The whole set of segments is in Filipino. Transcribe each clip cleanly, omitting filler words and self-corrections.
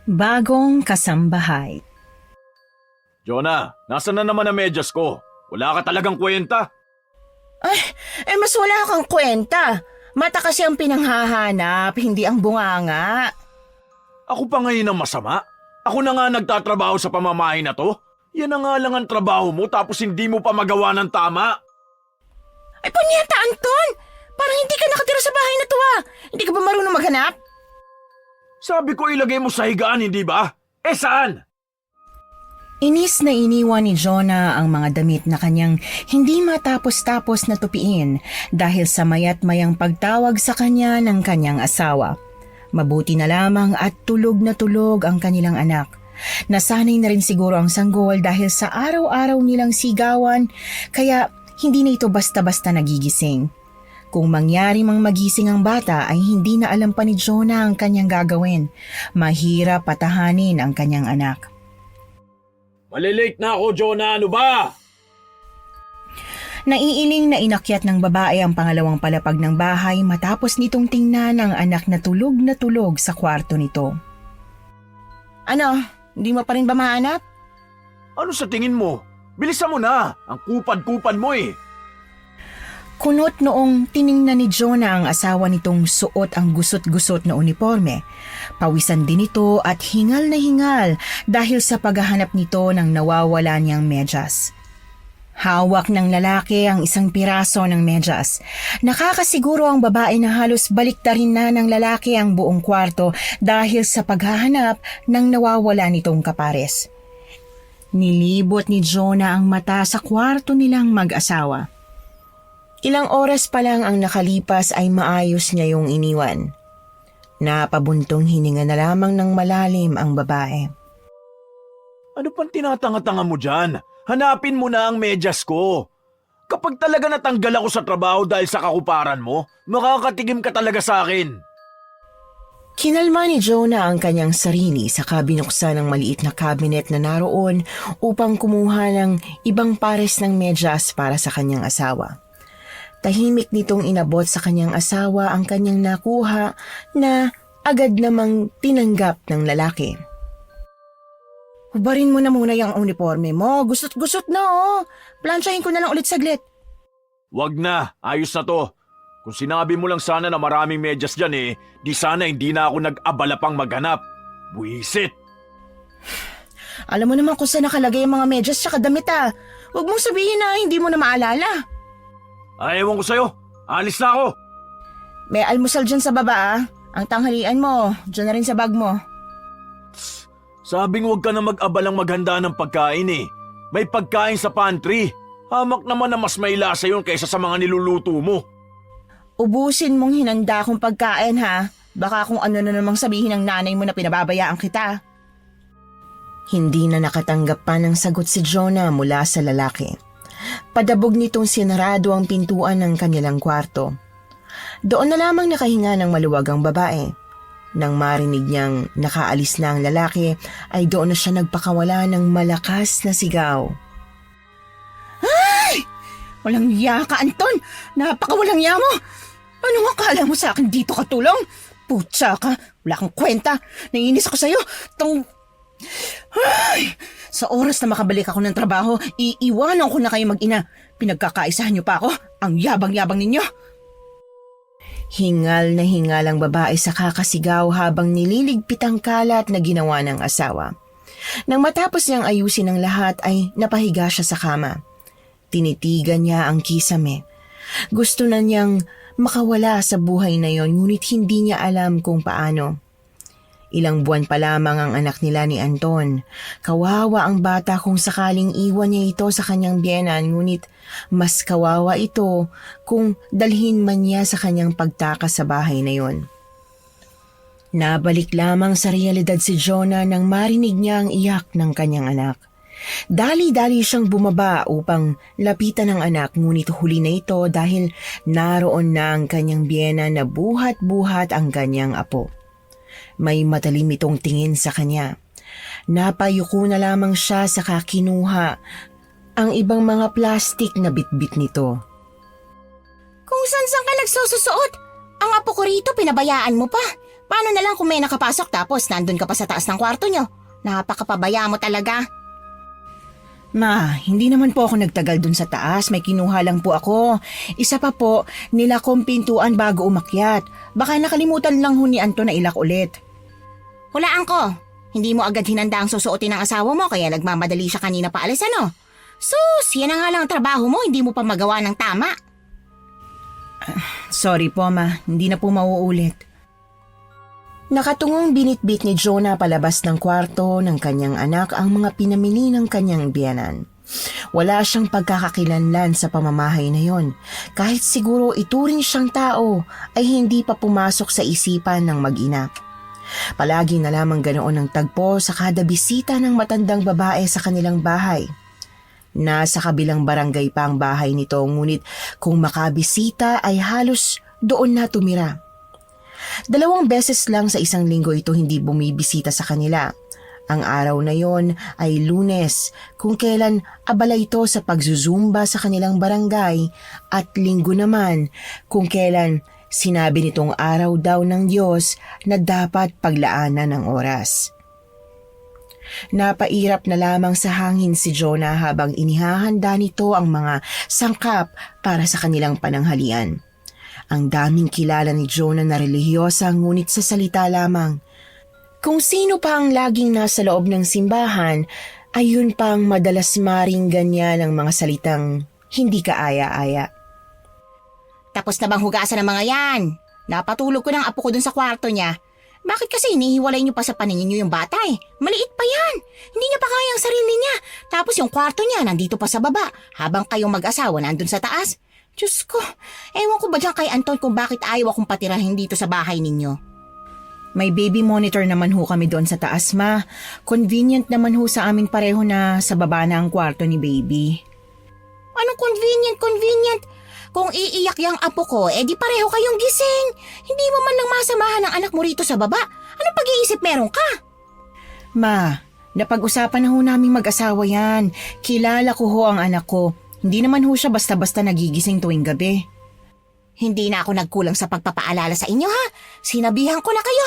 Bagong kasambahay. Jonah, nasan na naman ang medyas ko? Wala ka talagang kwenta. Mas wala kang kwenta. Mata kasi ang pinanghahanap, hindi ang bunganga. Ako pa ngayon ang masama? Ako na nga nagtatrabaho sa pamamahay na to? Yan na nga lang ang trabaho mo tapos hindi mo pa magawa ng tama. Ay, punyeta, Anton! Parang hindi ka nakatira sa bahay na to Hindi ka ba marunong maghanap? Sabi ko ilagay mo sa higaan, hindi ba? Saan? Inis na iniwan ni Jonah ang mga damit na kanyang hindi matapos-tapos na tupiin dahil sa mayat mayang pagtawag sa kanya ng kanyang asawa. Mabuti na lamang at tulog na tulog ang kanilang anak. Nasanay na rin siguro ang sanggol dahil sa araw-araw nilang sigawan kaya hindi na ito basta-basta nagigising. Kung mangyari mang magising ang bata ay hindi na alam pa ni Jonah ang kanyang gagawin. Mahirap patahanin ang kanyang anak. Malilate na ako, Jonah. Ano ba? Naiiling na inakyat ng babae ang pangalawang palapag ng bahay matapos nitong tingnan ang anak na tulog sa kwarto nito. Ano, hindi mo pa rin ba mahanap? Ano sa tingin mo? Bilisan mo na. Ang kupad-kupad mo eh. Kunot noong tiningnan ni Jonah ang asawa nitong suot ang gusot-gusot na uniforme. Pawisan din ito at hingal na hingal dahil sa paghahanap nito ng nawawala niyang medyas. Hawak ng lalaki ang isang piraso ng medyas. Nakakasiguro ang babae na halos baliktarin na ng lalaki ang buong kwarto dahil sa paghahanap ng nawawala nitong kapares. Nilibot ni Jonah ang mata sa kwarto nilang mag-asawa. Ilang oras pa lang ang nakalipas ay maayos niya yung iniwan. Napabuntong hininga na lamang ng malalim ang babae. Ano pang tinatanga-tanga mo dyan? Hanapin mo na ang medyas ko. Kapag talaga natanggal ako sa trabaho dahil sa kakuparan mo, makakatigim ka talaga sa akin. Kinalma ni Jonah ang kanyang sarili sa kabinuksan ng maliit na cabinet na naroon upang kumuha ng ibang pares ng medyas para sa kanyang asawa. Tahimik nitong inabot sa kanyang asawa ang kanyang nakuha na agad namang tinanggap ng lalaki. Hubarin mo na muna yung uniforme mo. Gusot-gusot na Plansyahin ko na lang ulit saglit. Wag na, ayos na to. Kung sinabi mo lang sana na maraming medyas dyan di sana hindi na ako nag-abala pang maghanap. Buisit! Alam mo naman kung saan nakalagay yung mga medyas tsaka damit Huwag mong sabihin na hindi mo na maalala. Ay, ewan ko sa'yo. Alis na ako. May almusal dyan sa baba Ang tanghalian mo, dyan na rin sa bag mo. Sabing huwag ka na mag-abalang maghanda ng pagkain May pagkain sa pantry. Hamak naman na mas may lasa yun kaysa sa mga niluluto mo. Ubusin mong hinanda kong pagkain Baka kung ano na namang sabihin ng nanay mo na pinababayaan kita. Hindi na nakatanggap pa ng sagot si Jonah mula sa lalaki. Padabog nitong sinarado ang pintuan ng kanilang kwarto. Doon na lamang nakahinga ng maluwag ang babae. Nang marinig niyang nakaalis na ang lalaki, ay doon na siya nagpakawala ng malakas na sigaw. Ay! Walang iya ka, Anton! Napakawalang iya mo! Anong akala mo sa akin dito katulong? Putsa ka! Wala kang kwenta! Naiinis ako sa'yo! Ay! Sa oras na makabalik ako ng trabaho, iiwanan ko na kayo mag-ina. Pinagkakaisahan niyo pa ako? Ang yabang-yabang ninyo! Hingal na hingal ang babae sa kakasigaw habang nililigpit ang kalat na ginawa ng asawa. Nang matapos niyang ayusin ang lahat ay napahiga siya sa kama. Tinitigan niya ang kisame. Gusto na niyang makawala sa buhay na yon ngunit hindi niya alam kung paano. Ilang buwan pa lamang ang anak nila ni Anton. Kawawa ang bata kung sakaling iwan niya ito sa kanyang biyenan ngunit mas kawawa ito kung dalhin man niya sa kanyang pagtakas sa bahay na yon. Nabalik lamang sa realidad si Jonah nang marinig niya ang iyak ng kanyang anak. Dali-dali siyang bumaba upang lapitan ang anak ngunit huli na ito dahil naroon na ang kanyang biyena na buhat-buhat ang kanyang apo. May matalim itong tingin sa kanya. Napayuko na lamang siya sa kinuha ang ibang mga plastik na bitbit nito. Kung saan ka nagsususuot? Ang apo ko rito pinabayaan mo pa. Paano na lang kung may nakapasok tapos nandun ka pa sa taas ng kwarto nyo? Napakapabaya mo talaga. Ma, hindi naman po ako nagtagal dun sa taas. May kinuha lang po ako. Isa pa po, nila kong pintuan bago umakyat. Baka nakalimutan lang ho ni Anton na ilak ulit. Hulaan ko. Hindi mo agad hinanda ang susuotin ng asawa mo kaya nagmamadali siya kanina pa alis ano? Sus, yan na nga lang ang trabaho mo, hindi mo pa magawa ng tama. Sorry po, Ma. Hindi na po mauulit. Nakatungong binitbit ni Jonah palabas ng kwarto ng kanyang anak ang mga pinamili ng kanyang biyanan. Wala siyang pagkakakilanlan sa pamamahay na yon. Kahit siguro ituring siyang tao ay hindi pa pumasok sa isipan ng mag-ina. Palagi na lamang ganoon ang tagpo sa kada bisita ng matandang babae sa kanilang bahay. Nasa kabilang barangay pa ang bahay nito ngunit kung makabisita ay halos doon na tumira. 2 beses lang sa isang linggo ito hindi bumibisita sa kanila. Ang araw na yon ay Lunes, kung kailan abala ito sa pagzuzumba sa kanilang barangay, at Linggo naman kung kailan sinabi nitong araw daw ng Diyos na dapat paglaanan ng oras. Napairap na lamang sa hangin si Jonah habang inihahanda nito ang mga sangkap para sa kanilang pananghalian. Ang daming kilala ni Jonah na relihiyosa ngunit sa salita lamang. Kung sino pa ang laging nasa loob ng simbahan, ayun pang madalas maringgan niya ng mga salitang hindi kaaya-aya. Tapos na bang hugasan ng mga yan? Napatulog ko ng apo ko dun sa kwarto niya. Bakit kasi inihiwalay niyo pa sa paningin niyo yung bata eh? Maliit pa yan. Hindi niya pa kaya ang sarili niya. Tapos yung kwarto niya nandito pa sa baba habang kayong mag-asawa nandun sa taas. Diyos ko, ewan ko ba dyan kay Anton kung bakit ayaw akong patirahin dito sa bahay ninyo? May baby monitor naman ho kami doon sa taas, Ma. Convenient naman ho sa amin pareho na sa baba na ang kwarto ni baby. Anong convenient? Kung iiyak yung apo ko, di pareho kayong gising. Hindi mo man lang masamahan ang anak mo rito sa baba. Anong pag-iisip meron ka? Ma, napag-usapan na ho namin mag-asawa yan. Kilala ko ho ang anak ko. Hindi naman ho siya basta-basta nagigising tuwing gabi. Hindi na ako nagkulang sa pagpapaalala sa inyo ha. Sinabihan ko na kayo.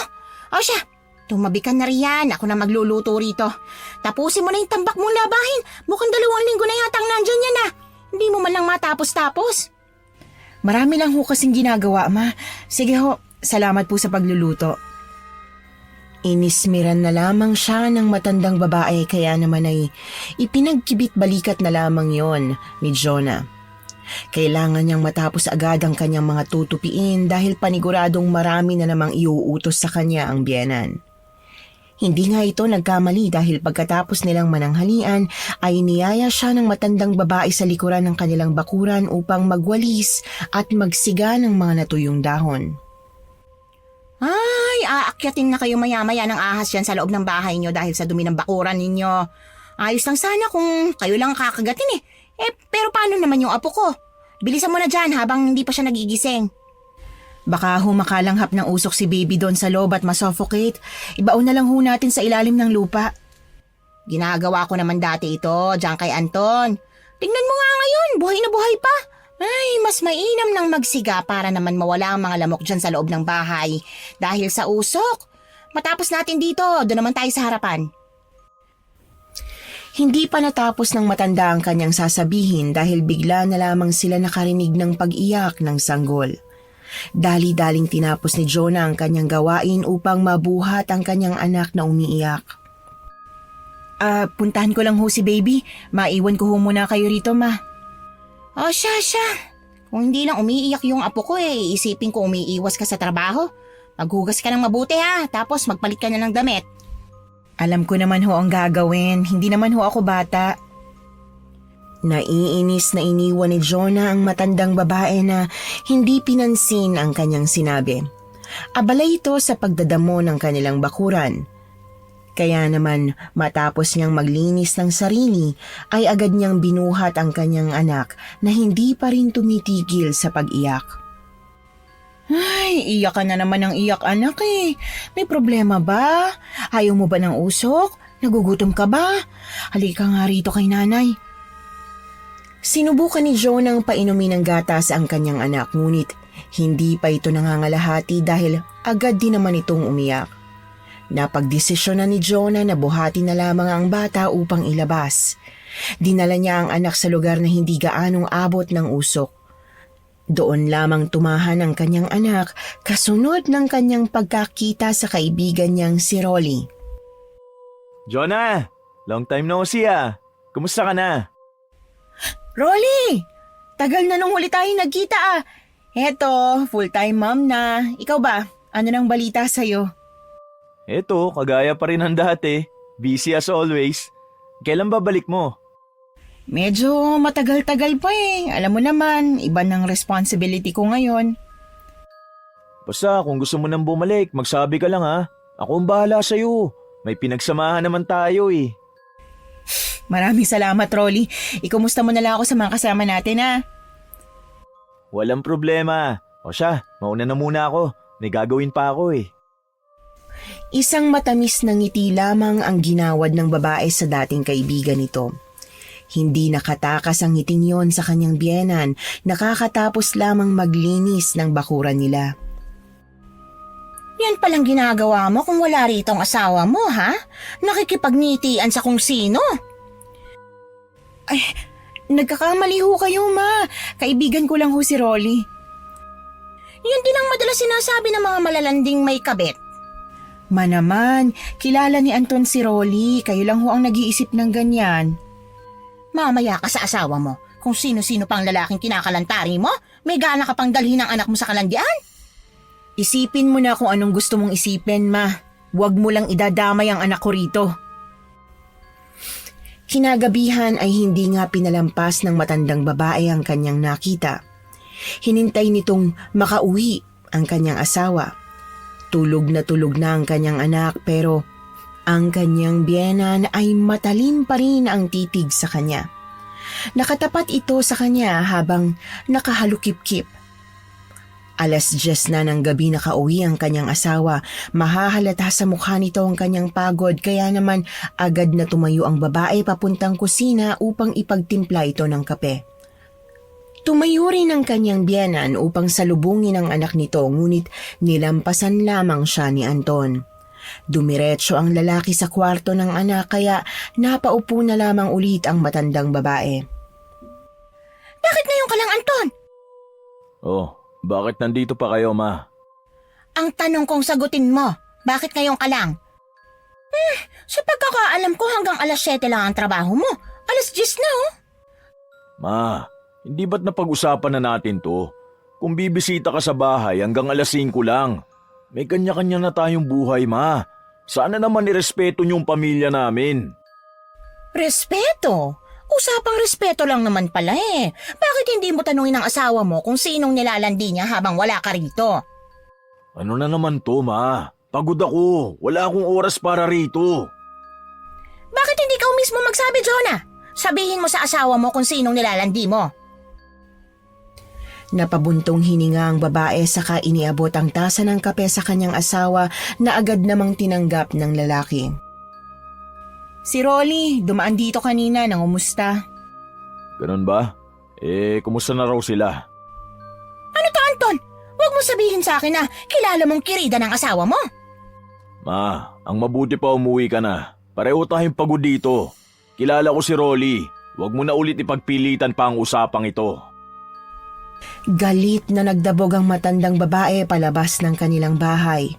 O siya, tumabi ka na riyan. Ako na magluluto rito. Tapusin mo na yung tambak mong labahin. Mukhang 2 linggo na yata ang nandyan yan ha. Hindi mo man lang matapos-tapos. Marami lang ho kasing ginagawa, Ma. Sige ho, salamat po sa pagluluto. Inismiran na lamang siya ng matandang babae kaya naman ay ipinagkibit balikat na lamang yon ni Jonah. Kailangan niyang matapos agad ang kanyang mga tutupiin dahil paniguradong marami na namang iuutos sa kanya ang biyenan. Hindi nga ito nagkamali dahil pagkatapos nilang mananghalian ay niyaya siya ng matandang babae sa likuran ng kanilang bakuran upang magwalis at magsiga ng mga natuyong dahon. Ay, aakyatin na kayo maya-maya ng ahas yan sa loob ng bahay nyo dahil sa dumi ng bakuran ninyo. Ayos lang sana kung kayo lang kakagatin eh. Pero paano naman yung apo ko? Bilisan mo na dyan habang hindi pa siya nagigising. Baka humakalanghap ng usok si baby doon sa loob at masuffocate. Ibaon na lang ho natin sa ilalim ng lupa. Ginagawa ko naman dati ito, dyan kay Anton. Tingnan mo nga ngayon, buhay na buhay pa. Ay, mas mainam nang magsiga para naman mawala ang mga lamok dyan sa loob ng bahay. Dahil sa usok. Matapos natin dito, doon naman tayo sa harapan. Hindi pa natapos ng matanda ang kanyang sasabihin dahil bigla na lamang sila nakarinig ng pag-iyak ng sanggol. Dali-daling tinapos ni Jonah ang kanyang gawain upang mabuhat ang kanyang anak na umiiyak. Puntahan ko lang ho si baby. Maiwan ko ho muna kayo rito, Ma. Oh, siya. Kung hindi lang umiiyak yung apo ko isipin ko umiiwas ka sa trabaho. Maghugas ka ng mabuti ha, tapos magpalit ka na ng damit. Alam ko naman ho ang gagawin. Hindi naman ho ako bata. Naiinis na iniwan ni Jonah ang matandang babae na hindi pinansin ang kanyang sinabi. Abala ito sa pagdadamo ng kanilang bakuran. Kaya naman matapos niyang maglinis ng sarili ay agad niyang binuhat ang kanyang anak na hindi pa rin tumitigil sa pag-iyak. Ay, iyak ka na naman ng iyak anak eh. May problema ba? Ayaw mo ba ng usok? Nagugutom ka ba? Halika nga rito kay nanay. Sinubukan ni Jonah ang painumin ng gatas ang kanyang anak ngunit Hindi pa ito nangangalahati dahil agad din naman itong umiyak. Napagdesisyon na ni Jonah na buhati na lamang ang bata upang ilabas. Dinala niya ang anak sa lugar na hindi gaanong abot ng usok. Doon lamang tumahan ang kanyang anak kasunod ng kanyang pagkakita sa kaibigan niyang si Rolly. Jonah! Long time no see ah. Kumusta ka na? Rolly! Tagal na nung huli tayo nagkita ah. Eto, full-time mom na. Ikaw ba? Ano nang balita sa'yo? Eto, kagaya pa rin ng dati. Busy as always. Kailan ba balik mo? Medyo matagal-tagal pa eh. Alam mo naman, iba ng responsibility ko ngayon. Basta kung gusto mo nang bumalik, magsabi ka lang ha. Ako ang bahala sa'yo. May pinagsamahan naman tayo eh. Maraming salamat, Rolly. Ikumusta mo na lang ako sa mga kasama natin ha. Walang problema. O siya, mauna na muna ako. May gagawin pa ako eh. Isang matamis na ngiti lamang ang ginawad ng babae sa dating kaibigan nito. Hindi nakatakas ang ngiting yon sa kanyang biyenan, nakakatapos lamang maglinis ng bakuran nila. Yan palang ginagawa mo kung wala rito ang asawa mo, ha? Nakikipagnitian sa kung sino. Ay, nagkakamali ho kayo, ma. Kaibigan ko lang ho si Rolly. Yun din ang madalas sinasabi ng mga malalanding may kabit. Ma naman, kilala ni Anton si Rolly. Kayo lang ho ang nag-iisip ng ganyan. Mamaya ka sa asawa mo. Kung sino-sino pang lalaking kinakalantari mo, may gana ka pang dalhin ang anak mo sa kalandian. Isipin mo na kung anong gusto mong isipin, ma. Huwag mo lang idadamay ang anak ko rito. Kinagabihan ay hindi nga pinalampas ng matandang babae ang kanyang nakita. Hinintay nitong makauwi ang kanyang asawa. Tulog na ang kanyang anak pero ang kanyang biyenan ay matalim pa rin ang titig sa kanya. Nakatapat ito sa kanya habang nakahalukip-kip. 10:00 na ng gabi nakauwi ang kanyang asawa. Mahahalata sa mukha nito ang kanyang pagod kaya naman agad na tumayo ang babae papuntang kusina upang ipagtimpla ito ng kape. Tumayo rin ang kanyang biyenan upang salubungin ang anak nito ngunit nilampasan lamang siya ni Anton. Dumiretso ang lalaki sa kwarto ng anak kaya napaupo na lamang ulit ang matandang babae. Bakit ngayon ka lang, Anton? Oh, bakit nandito pa kayo, ma? Ang tanong kong sagutin mo, bakit ngayon ka lang? Sa pagkakaalam ko hanggang 7:00 lang ang trabaho mo. 10:00 na oh. Ma, hindi ba't napag-usapan na natin to? Kung bibisita ka sa bahay hanggang 5:00 lang. May kanya-kanya na tayong buhay, ma. Sana naman irespeto niyong pamilya namin. Respeto? Usapang respeto lang naman pala eh. Bakit hindi mo tanungin ang asawa mo kung sinong nilalandi niya habang wala ka rito? Ano na naman to, ma? Pagod ako. Wala akong oras para rito. Bakit hindi ka mismo magsabi, Jonah? Sabihin mo sa asawa mo kung sinong nilalandi mo. Napabuntong hininga ang babae saka iniabot ang tasa ng kape sa kanyang asawa na agad namang tinanggap ng lalaki. Si Rolly, dumaan dito kanina, nangumusta. Ganun ba? Kumusta na raw sila? Ano to, Anton? Huwag mo sabihin sa akin na kilala mong kirida ng asawa mo. Ma, ang mabuti pa umuwi ka na. Pareho tayong pagod dito. Kilala ko si Rolly. Huwag mo na ulit ipagpilitan pa ang usapang ito. Galit na nagdabog ang matandang babae palabas ng kanilang bahay.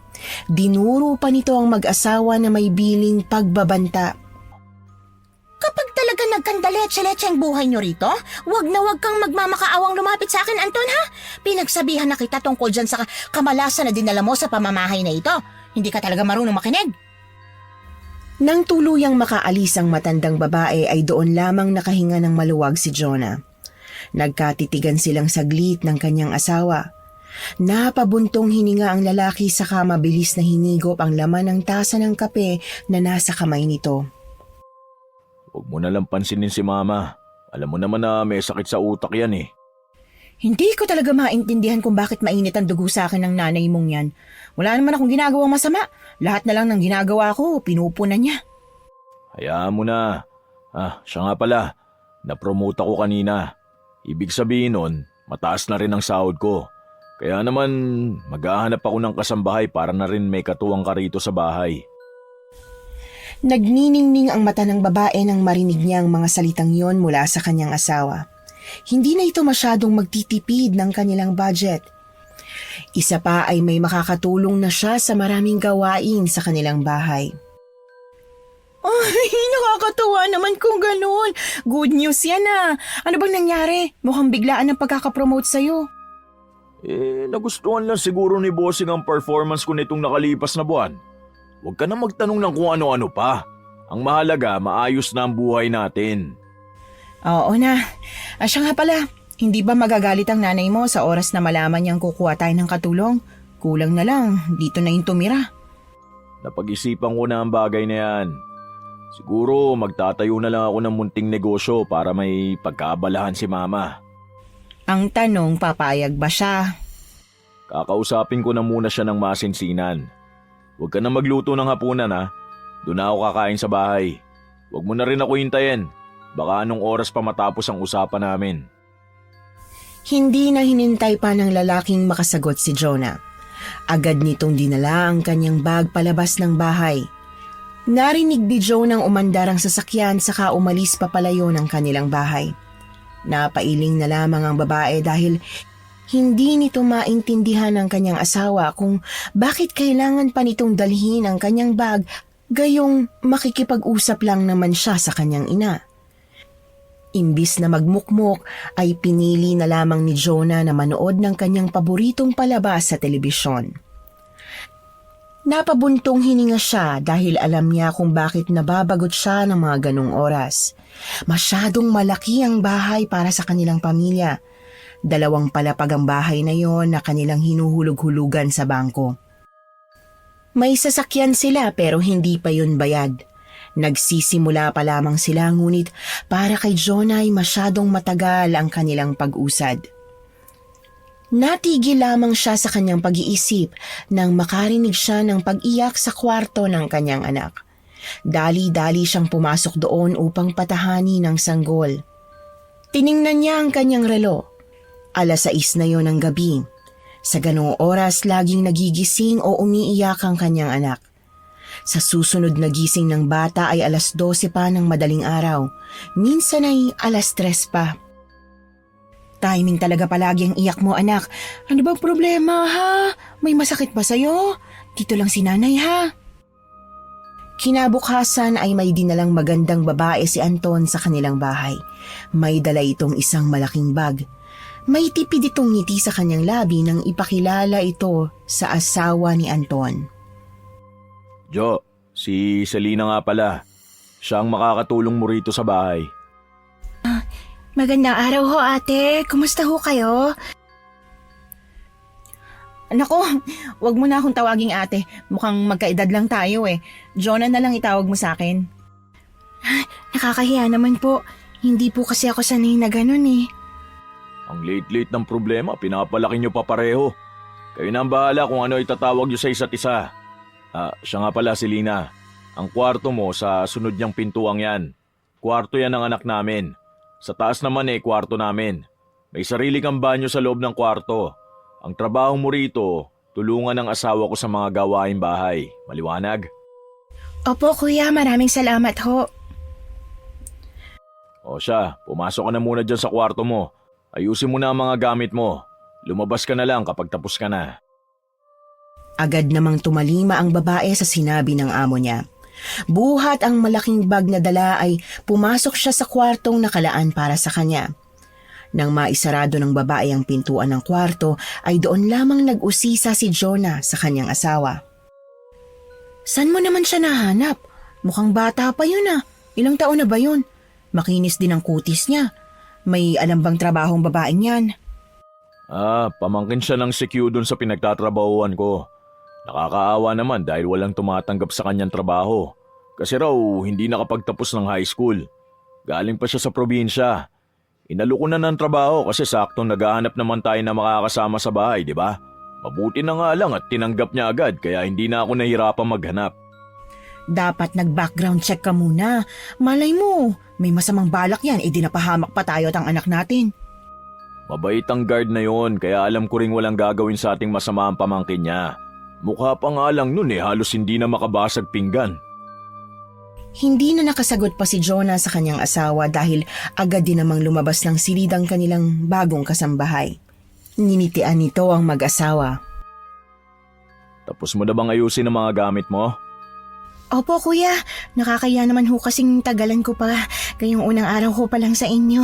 Dinuro pa nito ang mag-asawa na may biling pagbabanta. Kapag talaga nagkandaletse-letse ang buhay nyo rito, wag na wag kang magmamakaawang lumapit sa akin, Anton, ha? Pinagsabihan na kita tungkol dyan sa kamalasan na dinala mo sa pamamahay na ito. Hindi ka talaga marunong makinig. Nang tuluyang makaalis ang matandang babae ay doon lamang nakahinga ng maluwag si Jonah. Nagkatitigan silang saglit ng kanyang asawa. Napabuntong hininga ang lalaki saka mabilis na hinigop ang laman ng tasa ng kape na nasa kamay nito. Huwag mo nalang pansinin si mama. Alam mo naman na may sakit sa utak yan eh. Hindi ko talaga maintindihan kung bakit mainit ang dugo sa akin ng nanay mong yan. Wala naman akong ginagawang masama. Lahat na lang ng ginagawa ko, pinupunan niya. Hayaan mo na. Siya nga pala. Na-promote ako kanina. Ibig sabihin nun, mataas na rin ang sahod ko. Kaya naman maghahanap ako ng kasambahay para na rin may katuwang ka rito sa bahay. Nagniningning ang mata ng babae nang marinig niya ang mga salitang yon mula sa kanyang asawa. Hindi na ito masyadong magtitipid ng kanilang budget. Isa pa ay may makakatulong na siya sa maraming gawain sa kanilang bahay. Ay, nakakatuwa naman kung ganun. Good news yan ah. Ano bang nangyari? Mukhang biglaan ang pagkakapromote sa'yo. Nagustuhan lang siguro ni Bossing ang performance ko nitong nakalipas na buwan. Huwag ka na magtanong ng kung ano-ano pa. Ang mahalaga, maayos na ang buhay natin. Oo na. Siya nga pala, hindi ba magagalit ang nanay mo sa oras na malaman niyang kukuha tayo ng katulong? Kulang na lang, dito na yung tumira. Napag-isipan ko na ang bagay na yan. Siguro magtatayo na lang ako ng munting negosyo para may pagkaabalahan si Mama. Ang tanong, papayag ba siya? Kakausapin ko na muna siya ng masinsinan. Huwag ka na magluto ng hapunan ha. Doon na ako kakain sa bahay. Huwag mo na rin ako hintayin. Baka anong oras pa matapos ang usapan namin. Hindi na hinintay pa ng lalaking makasagot si Jonah. Agad nitong dinala ang kanyang bag palabas ng bahay. Narinig ni Jonah ang umandarang sasakyan saka umalis papalayo ng kanilang bahay. Napailing na lamang ang babae dahil hindi nito maintindihan ng kanyang asawa kung bakit kailangan pa nitong dalhin ang kanyang bag gayong makikipag-usap lang naman siya sa kanyang ina. Imbis na magmukmok ay pinili na lamang ni Jonah na manood ng kanyang paboritong palabas sa telebisyon. Napabuntong hininga siya dahil alam niya kung bakit nababagot siya ng mga ganong oras. Masyadong malaki ang bahay para sa kanilang pamilya. 2 palapag ang bahay na yon na kanilang hinuhulog-hulugan sa bangko. May sasakyan sila pero hindi pa yun bayad. Nagsisimula pa lamang sila ngunit para kay Jonah ay masyadong matagal ang kanilang pag-usad. Natigil lamang siya sa kanyang pag-iisip nang makarinig siya ng pag-iyak sa kwarto ng kanyang anak. Dali-dali siyang pumasok doon upang patahani ng sanggol. Tiningnan niya ang kanyang relo. 6:00 na yon ng gabi. Sa ganong oras laging nagigising o umiiyak ang kanyang anak. Sa susunod na gising ng bata ay 12:00 pa ng madaling araw. Minsan ay 3:00 pa. Timing talaga palagi ang iyak mo, anak. Ano bang problema, ha? May masakit ba sa'yo? Dito lang si nanay, ha? Kinabukasan ay may dinalang magandang babae si Anton sa kanilang bahay. May dala itong isang malaking bag. May tipid itong ngiti sa kanyang labi nang ipakilala ito sa asawa ni Anton. Jo, si Selena nga pala. Siya ang makakatulong mo rito sa bahay. Magandang araw ho, ate. Kumusta ho kayo? Nako, wag mo na akong tawaging ate. Mukhang magkaedad lang tayo eh. Jonah na lang itawag mo sa akin. Nakakahiya naman po. Hindi po kasi ako sanay na ganun eh. Ang late-late ng problema, pinapalaki nyo pa pareho. Kayo na ang bahala kung ano itatawag nyo sa isa't isa. Siya nga pala, Selena. Ang kwarto mo sa sunod niyang pintuang yan. Kwarto yan ng anak namin. Sa taas naman kwarto namin. May sarili kang banyo sa loob ng kwarto. Ang trabaho mo rito, tulungan ng asawa ko sa mga gawaing bahay. Maliwanag? Opo, kuya. Maraming salamat ho. O siya, pumasok ka na muna dyan sa kwarto mo. Ayusin mo na ang mga gamit mo. Lumabas ka na lang kapag tapos ka na. Agad namang tumalima ang babae sa sinabi ng amo niya. Buhat ang malaking bag na dala ay pumasok siya sa kwartong nakalaan para sa kanya. Nang maisarado ng babae ang pintuan ng kwarto ay doon lamang nag-usisa si Jonah sa kanyang asawa. San mo naman siya nahanap? Mukhang bata pa yun ah. Ilang taon na ba yun? Makinis din ang kutis niya. May alam bang trabahong babaeng yan? Pamangkin siya ng CQ doon sa pinagtatrabahuan ko. Nakakaawa naman dahil walang tumatanggap sa kanyang trabaho. Kasi raw hindi nakapagtapos ng high school. Galing pa siya sa probinsya. Inalo ko na ng trabaho kasi saktong naghahanap naman tayo na makakasama sa bahay, di ba? Mabuti na nga lang at tinanggap niya agad kaya hindi na ako nahirapang maghanap. Dapat nag-background check ka muna. Malay mo, may masamang balak yan, dinapahamak pa tayo at ang anak natin. Mabait ang guard na yon, kaya alam ko ring walang gagawin sa ating masama ang pamangkin niya. Mukha pa nga lang nun halos hindi na makabasag pinggan. Hindi na nakasagot pa si Jonah sa kanyang asawa dahil agad din namang lumabas ng silidang kanilang bagong kasambahay. Ninitian nito ang mag-asawa. Tapos mo na bang ayusin ang mga gamit mo? Opo kuya, nakakaya naman ho kasing tagalan ko pa, kayong unang araw ko pa lang sa inyo.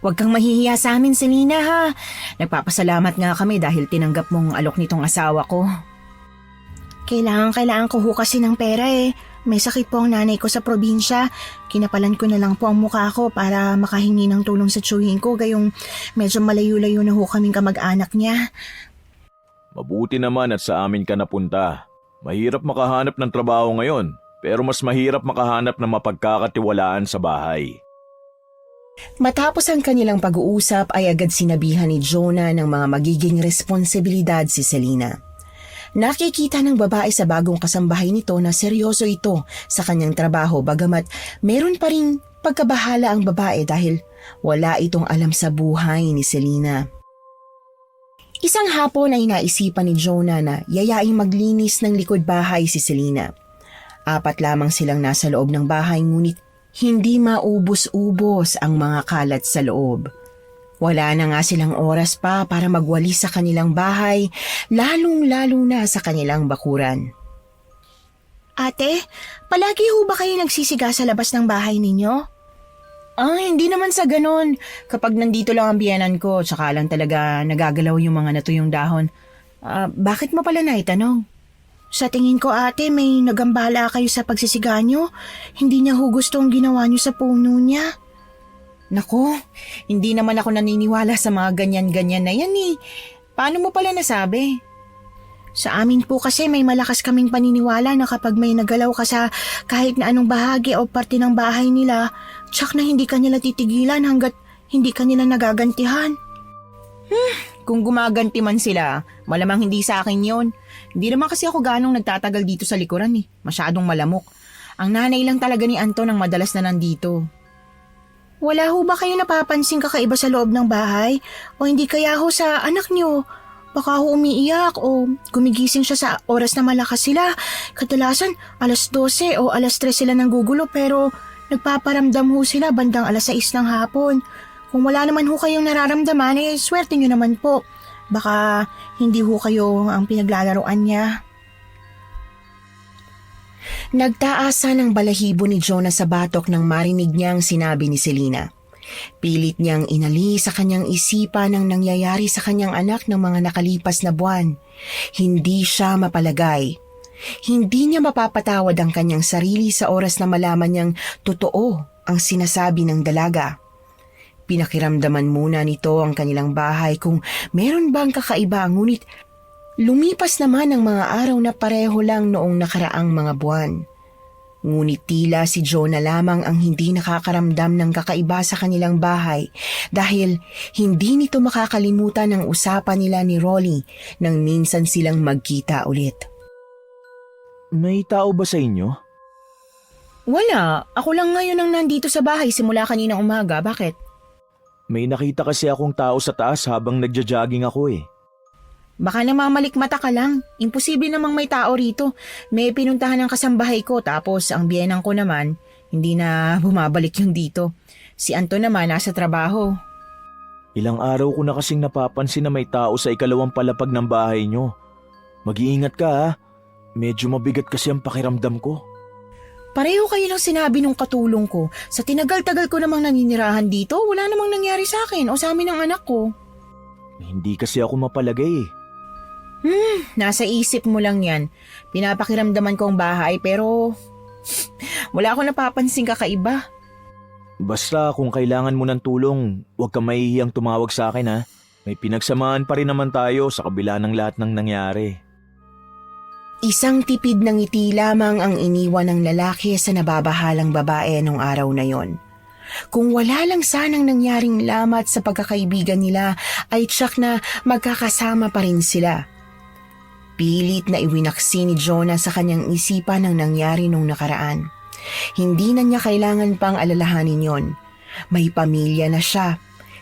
Huwag kang mahihiya sa amin, Selena ha. Nagpapasalamat nga kami dahil tinanggap mong alok nitong asawa ko. Kailangan ko ho kasi ng pera eh. May sakit po ang nanay ko sa probinsya. Kinapalan ko na lang po ang mukha ko para makahingi ng tulong sa tiyuhin ko gayong medyo malayo-layo na ho kaming kamag-anak niya. Mabuti naman at sa amin ka napunta. Mahirap makahanap ng trabaho ngayon, pero mas mahirap makahanap ng mapagkakatiwalaan sa bahay. Matapos ang kanilang pag-uusap ay agad sinabihan ni Jonah ng mga magiging responsibilidad si Selena. Nakikita ng babae sa bagong kasambahay nito na seryoso ito sa kanyang trabaho bagamat meron pa ring pagkabahala ang babae dahil wala itong alam sa buhay ni Selena. Isang hapon ay naisipan ni Jonah na yayaing maglinis ng likod bahay si Selena. 4 lamang silang nasa loob ng bahay ngunit hindi maubos-ubos ang mga kalat sa loob. Wala na nga silang oras pa para magwalis sa kanilang bahay, lalong-lalo na sa kanilang bakuran. Ate, palagi ho ba kayo nagsisiga sa labas ng bahay ninyo? Hindi naman sa ganon. Kapag nandito lang ang biyenan ko, tsaka lang talaga nagagalaw yung mga natuyong dahon. Bakit mo pala naitanong? Sa tingin ko ate, may nagambala kayo sa pagsisiga nyo. Hindi niya ho gusto ang ginawa nyo sa puno niya. Nako, hindi naman ako naniniwala sa mga ganyan-ganyan na yan eh. Paano mo pala nasabi? Sa amin po kasi may malakas kaming paniniwala na kapag may nagalaw ka sa kahit na anong bahagi o parte ng bahay nila, tsak na hindi ka nila titigilan hanggat hindi ka nila nagagantihan. Kung gumaganti man sila, malamang hindi sa akin yon. Hindi naman kasi ako ganong nagtatagal dito sa likuran eh. Masyadong malamok. Ang nanay lang talaga ni Anton ang madalas na nandito. Wala ho ba kayo napapansing kakaiba sa loob ng bahay? O hindi kaya ho sa anak niyo? Baka ho umiiyak o gumigising siya sa oras na malakas sila. Kadalasan 12:00 o 3:00 sila nanggugulo pero nagpaparamdam ho sila bandang 6:00 ng hapon. Kung wala naman ho kayong nararamdaman, swerte nyo naman po. Baka hindi ho kayo ang pinaglalaroan niya. Nagtaasa ng balahibo ni Jonah sa batok nang marinig niyang sinabi ni Selena. Pilit niyang inali sa kanyang isipan ang nangyayari sa kanyang anak ng mga nakalipas na buwan. Hindi siya mapalagay. Hindi niya mapapatawad ang kanyang sarili sa oras na malaman niyang totoo ang sinasabi ng dalaga. Pinakiramdaman muna nito ang kanilang bahay kung meron bang kakaiba, ngunit lumipas naman ang mga araw na pareho lang noong nakaraang mga buwan. Ngunit tila si Jonah lamang ang hindi nakakaramdam ng kakaiba sa kanilang bahay dahil hindi nito makakalimutan ang usapan nila ni Rolly nang minsan silang magkita ulit. May tao ba sa inyo? Wala, ako lang ngayon ang nandito sa bahay simula kaninang umaga. Bakit? May nakita kasi akong tao sa taas habang nagja-jogging ako eh. Baka namamalikmata ka lang. Imposible namang may tao rito. May pinuntahan ng kasambahay ko tapos ang biyenang ko naman, hindi na bumabalik yung dito. Si Anton naman nasa trabaho. Ilang araw ko na kasing napapansin na may tao sa ikalawang palapag ng bahay nyo. Mag-iingat ka ha. Medyo mabigat kasi ang pakiramdam ko. Pareho kayo ng sinabi nung katulong ko. Sa tinagal-tagal ko namang naninirahan dito, wala namang nangyari sa akin o sa amin ng anak ko. Hindi kasi ako mapalagay eh. Nasa isip mo lang yan. Pinapakiramdaman ko ang bahay pero wala akong napapansing kakaiba. Basta kung kailangan mo ng tulong, huwag kang mahihiyang tumawag sa akin ha. May pinagsamaan pa rin naman tayo sa kabila ng lahat ng nangyari. Isang tipid ng ngiti lamang ang iniwan ng lalaki sa nababahalang babae nung araw na yon. Kung wala lang sanang nangyaring lamat sa pagkakaibigan nila ay tsak na magkakasama pa rin sila. Pilit na iwinaksi ni Jonah sa kanyang isipan ang nangyari nung nakaraan. Hindi na niya kailangan pang alalahanin yon. May pamilya na siya.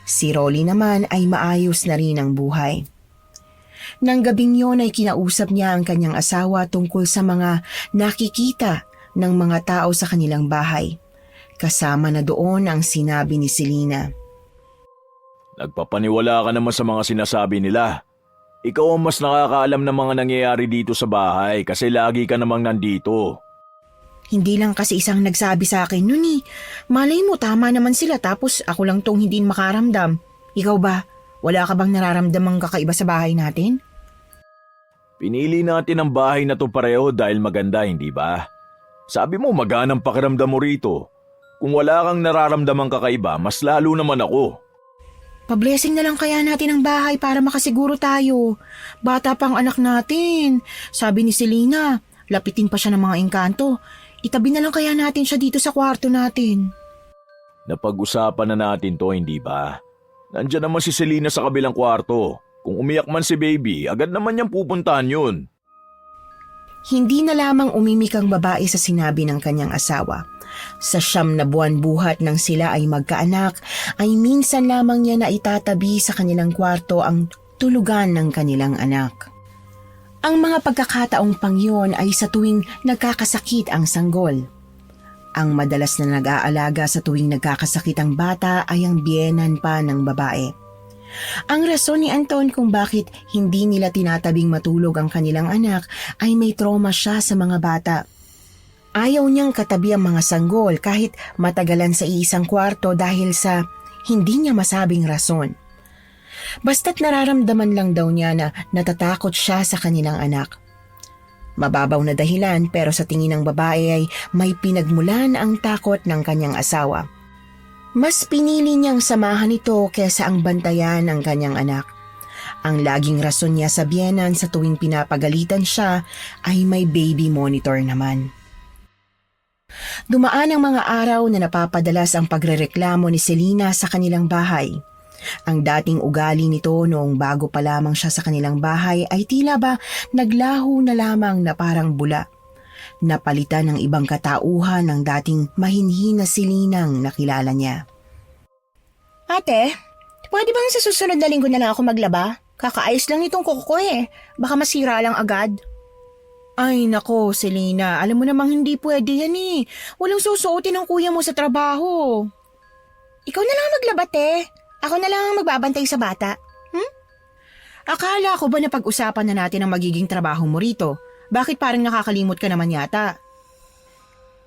Si Rolly naman ay maayos na rin ang buhay. Nang gabing yon ay kinausap niya ang kanyang asawa tungkol sa mga nakikita ng mga tao sa kanilang bahay. Kasama na doon ang sinabi ni Selena. Nagpapaniwala ka naman sa mga sinasabi nila. Ikaw ang mas nakakaalam ng mga nangyayari dito sa bahay kasi lagi ka namang nandito. Hindi lang kasi isang nagsabi sa akin nun eh. Malay mo tama naman sila tapos ako lang tong hindi makaramdam. Ikaw ba? Wala ka bang nararamdamang kakaiba sa bahay natin? Pinili natin ang bahay na to pareho dahil maganda, hindi ba? Sabi mo maganang pakiramdam mo rito. Kung wala kang nararamdamang kakaiba, mas lalo naman ako. Pa-blessing na lang kaya natin ang bahay para makasiguro tayo. Bata pang anak natin. Sabi ni Selena, lapitin pa siya ng mga engkanto. Itabi na lang kaya natin siya dito sa kwarto natin. Napag-usapan na natin to, hindi ba? Nandiyan naman si Selena sa kabilang kwarto. Kung umiyak man si baby, agad naman niyang pupuntahan yun. Hindi na lamang umimik ang babae sa sinabi ng kanyang asawa. Sa 9 na buwan buhat nang sila ay magkaanak, ay minsan lamang niya na itatabi sa kanilang kwarto ang tulugan ng kanilang anak. Ang mga pagkakataong pangyon ay sa tuwing nagkakasakit ang sanggol. Ang madalas na nag-aalaga sa tuwing nagkakasakit ang bata ay ang biyenan pa ng babae. Ang rason ni Anton kung bakit hindi nila tinatabing matulog ang kanilang anak ay may trauma siya sa mga bata. Ayaw niyang katabi ang mga sanggol kahit matagalan sa iisang kwarto dahil sa hindi niya masabing rason. Basta't nararamdaman lang daw niya na natatakot siya sa kanilang anak. Mababaw na dahilan pero sa tingin ng babae ay may pinagmulan ang takot ng kanyang asawa. Mas pinili niyang samahan ito kesa ang bantayan ng kanyang anak. Ang laging rason niya sa biyenan sa tuwing pinapagalitan siya ay may baby monitor naman. Dumaan ang mga araw na napapadalas ang pagrereklamo ni Selena sa kanilang bahay. Ang dating ugali nito noong bago pa lamang siya sa kanilang bahay ay tila ba naglaho na lamang na parang bula. Napalitan ng ibang katauhan ng dating mahinhin na Selenang nakilala niya. Ate, pwede bang sa susunod na linggo na lang ako maglaba? Kakaayos lang itong kuko ko eh. Baka masira lang agad. Ay nako, Selena, alam mo namang hindi pwede yan eh. Walang susuotin ng kuya mo sa trabaho. Ikaw na lang maglaba, te. Ako na lang ang magbabantay sa bata. Akala ko ba na pag-usapan na natin ang magiging trabaho mo rito? Bakit parang nakakalimot ka naman yata?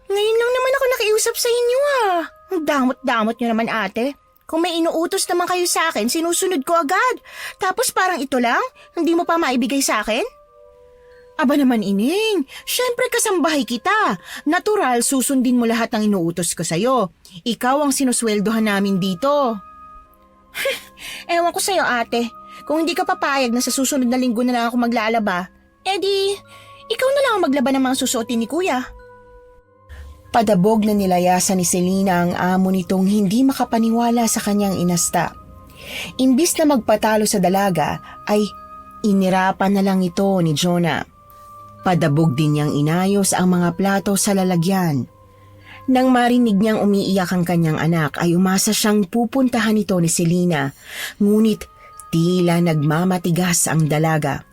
Ngayon lang naman ako nakiusap sa inyo ah. Ang damot-damot nyo naman ate. Kung may inuutos naman kayo sa akin, sinusunod ko agad. Tapos parang ito lang, hindi mo pa maibigay sa akin? Aba naman ining, syempre kasambahay kita. Natural susundin mo lahat ng inuutos ko sa'yo. Ikaw ang sinusweldohan namin dito. Ewan ko sa'yo ate. Kung hindi ka papayag na sa susunod na linggo na lang ako maglalaba, edi ikaw na lang ang maglaba ng mga susuotin ni kuya. Padabog na nilayasan ni Selena ang amo nitong hindi makapaniwala sa kanyang inasta. Imbis na magpatalo sa dalaga ay inirapan na lang ito ni Jonah. Padabog din niyang inayos ang mga plato sa lalagyan. Nang marinig niyang umiiyak ang kanyang anak ay umasa siyang pupuntahan ito ni Selena, ngunit tila nagmamatigas ang dalaga.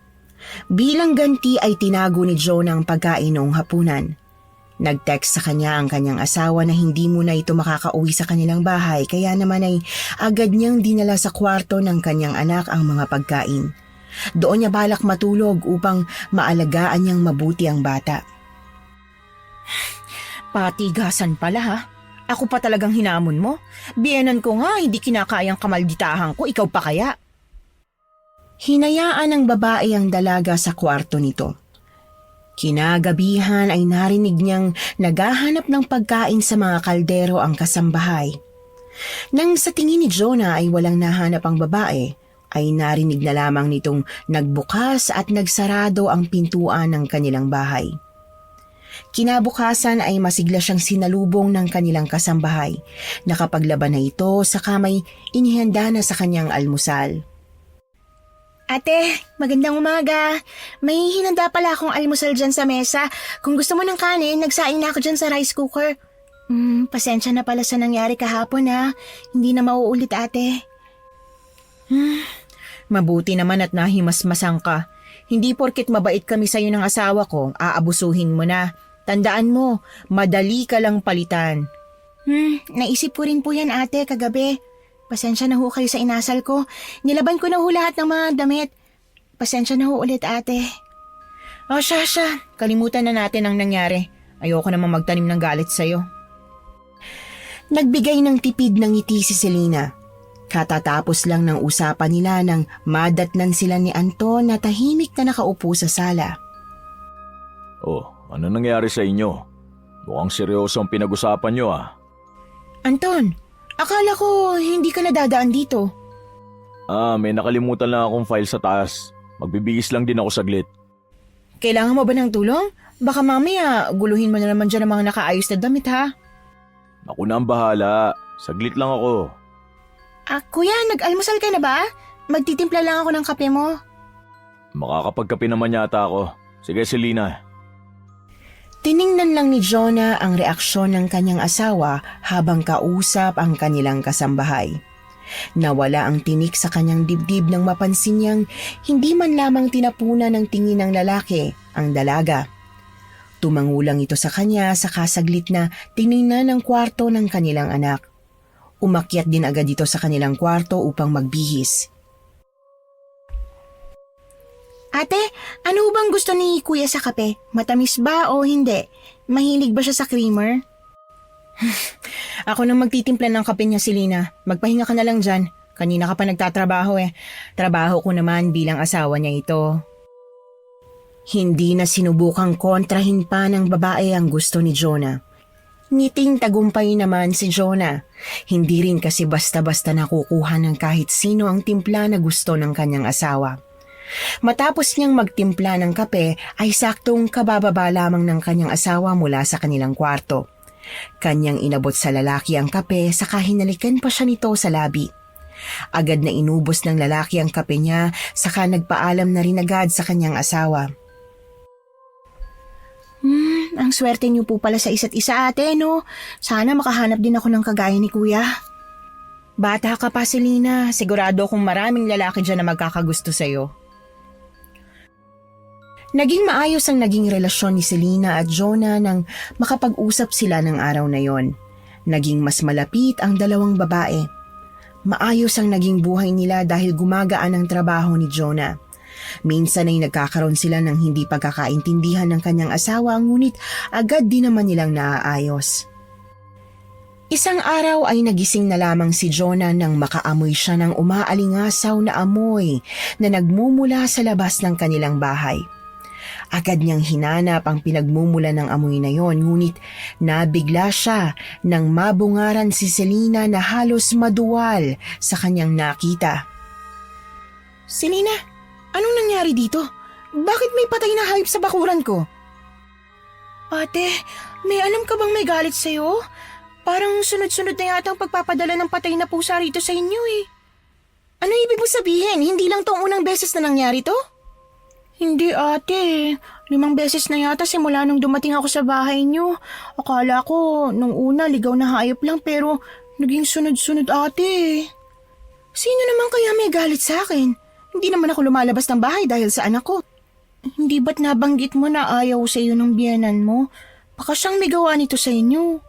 Bilang ganti ay tinago ni Jonah ang pagkain noong hapunan. Nag-text sa kanya ang kanyang asawa na hindi muna ito makakauwi sa kanilang bahay kaya naman ay agad niyang dinala sa kwarto ng kanyang anak ang mga pagkain. Doon niya balak matulog upang maalagaan niyang mabuti ang bata. Patigasan pala ha. Ako pa talagang hinamon mo. Biyenan ko nga hindi kinakayang kamalditahan ko, ikaw pa kaya? Hinayaan ng babae ang dalaga sa kwarto nito. Kinagabihan ay narinig niyang naghahanap ng pagkain sa mga kaldero ang kasambahay. Nang sa tingin ni Jonah ay walang nahanap ang babae, ay narinig na lamang nitong nagbukas at nagsarado ang pintuan ng kanilang bahay. Kinabukasan ay masigla siyang sinalubong ng kanilang kasambahay. Nakapaglaban na ito sa kamay inihanda na sa kanyang almusal. Ate, magandang umaga. May hinanda pala akong almusal dyan sa mesa. Kung gusto mo ng kanin, nagsaing na ako dyan sa rice cooker. Pasensya na pala sa nangyari kahapon ha. Hindi na mauulit ate. Mabuti naman at nahimasmasan ka. Hindi porket mabait kami sa'yo ng asawa ko, aabusuhin mo na. Tandaan mo, madali ka lang palitan. Naisip ko rin po yan ate kagabi. Pasensya na ho kayo sa inasal ko. Nilaban ko na ho lahat ng mga damit. Pasensya na ho ulit ate. Oh, siya. Kalimutan na natin ang nangyari. Ayoko namang magtanim ng galit sa'yo. Nagbigay ng tipid ng ngiti si Selena. Katatapos lang ng usapan nila nang madatnan sila ni Anton na tahimik na nakaupo sa sala. Oh, ano nangyari sa inyo? Mukhang seryoso ang pinag-usapan nyo ah. Anton, akala ko hindi ka nadadaan dito. May nakalimutan lang akong file sa taas. Magbibihis lang din ako saglit. Kailangan mo ba ng tulong? Baka mamaya guluhin mo na naman dyan ang mga nakaayos na damit ha. Ako na ang bahala. Saglit lang ako. Kuya, nag-almusal ka na ba? Magtitimpla lang ako ng kape mo. Makakapagkape naman yata ako. Sige, Selena. Tiningnan lang ni Jonah ang reaksyon ng kanyang asawa habang kausap ang kanilang kasambahay. Nawala ang tinik sa kanyang dibdib nang mapansin niyang hindi man lamang tinapunan ng tingin ng lalaki ang dalaga. Tumangulang ito sa kanya sa kasaglit na tiningnan ng kwarto ng kanilang anak. Umakyat din agad ito sa kanilang kwarto upang magbihis. Ate, ano bang gusto ni kuya sa kape? Matamis ba o hindi? Mahilig ba siya sa creamer? Ako nang magtitimpla ng kape niya, Selena. Magpahinga ka na lang dyan. Kanina ka pa nagtatrabaho eh. Trabaho ko naman bilang asawa niya ito. Hindi na sinubukang kontrahin pa ng babae ang gusto ni Jonah. Ngiting tagumpay naman si Jonah. Hindi rin kasi basta-basta nakukuha ng kahit sino ang timpla na gusto ng kanyang asawa. Matapos niyang magtimpla ng kape ay saktong kabababa lamang ng kanyang asawa mula sa kanilang kwarto. Kanyang inabot sa lalaki ang kape saka hinalikan pa siya nito sa labi. Agad na inubos ng lalaki ang kape niya saka nagpaalam na rin agad sa kanyang asawa. Ang swerte niyo po pala sa isa't isa ate, no? Sana makahanap din ako ng kagaya ni kuya. Bata ka pa, Selena. Sigurado kung maraming lalaki dyan na magkakagusto sa'yo. Naging maayos ang naging relasyon ni Selena at Jonah nang makapag-usap sila ng araw na yon. Naging mas malapit ang dalawang babae. Maayos ang naging buhay nila dahil gumagaan ang trabaho ni Jonah. Minsan ay nagkakaroon sila ng hindi pagkakaintindihan ng kanyang asawa ngunit agad din naman nilang naaayos. Isang araw ay nagising na lamang si Jonah nang makaamoy siya ng umaalingasaw na amoy na nagmumula sa labas ng kanilang bahay. Agad niyang hinanap ang pinagmumula ng amoy na yon ngunit nabigla siya nang mabungaran si Selena na halos maduwal sa kanyang nakita. Selena, anong nangyari dito? Bakit may patay na hayop sa bakuran ko? Ate, may alam ka bang may galit sa'yo? Parang sunod-sunod na yata ang pagpapadala ng patay na pusa rito sa inyo eh. Ano ibig mo sabihin? Hindi lang tong unang beses na nangyari to? Hindi ate, 5 beses na yata simula nung dumating ako sa bahay niyo. Akala ko nung una ligaw na hayop lang pero naging sunod-sunod ate. Sino naman kaya may galit sa akin? Hindi naman ako lumalabas ng bahay dahil sa anak ko. Hindi ba't nabanggit mo na ayaw sa iyo ng biyenan mo? Baka siyang may gawa nito sa inyo.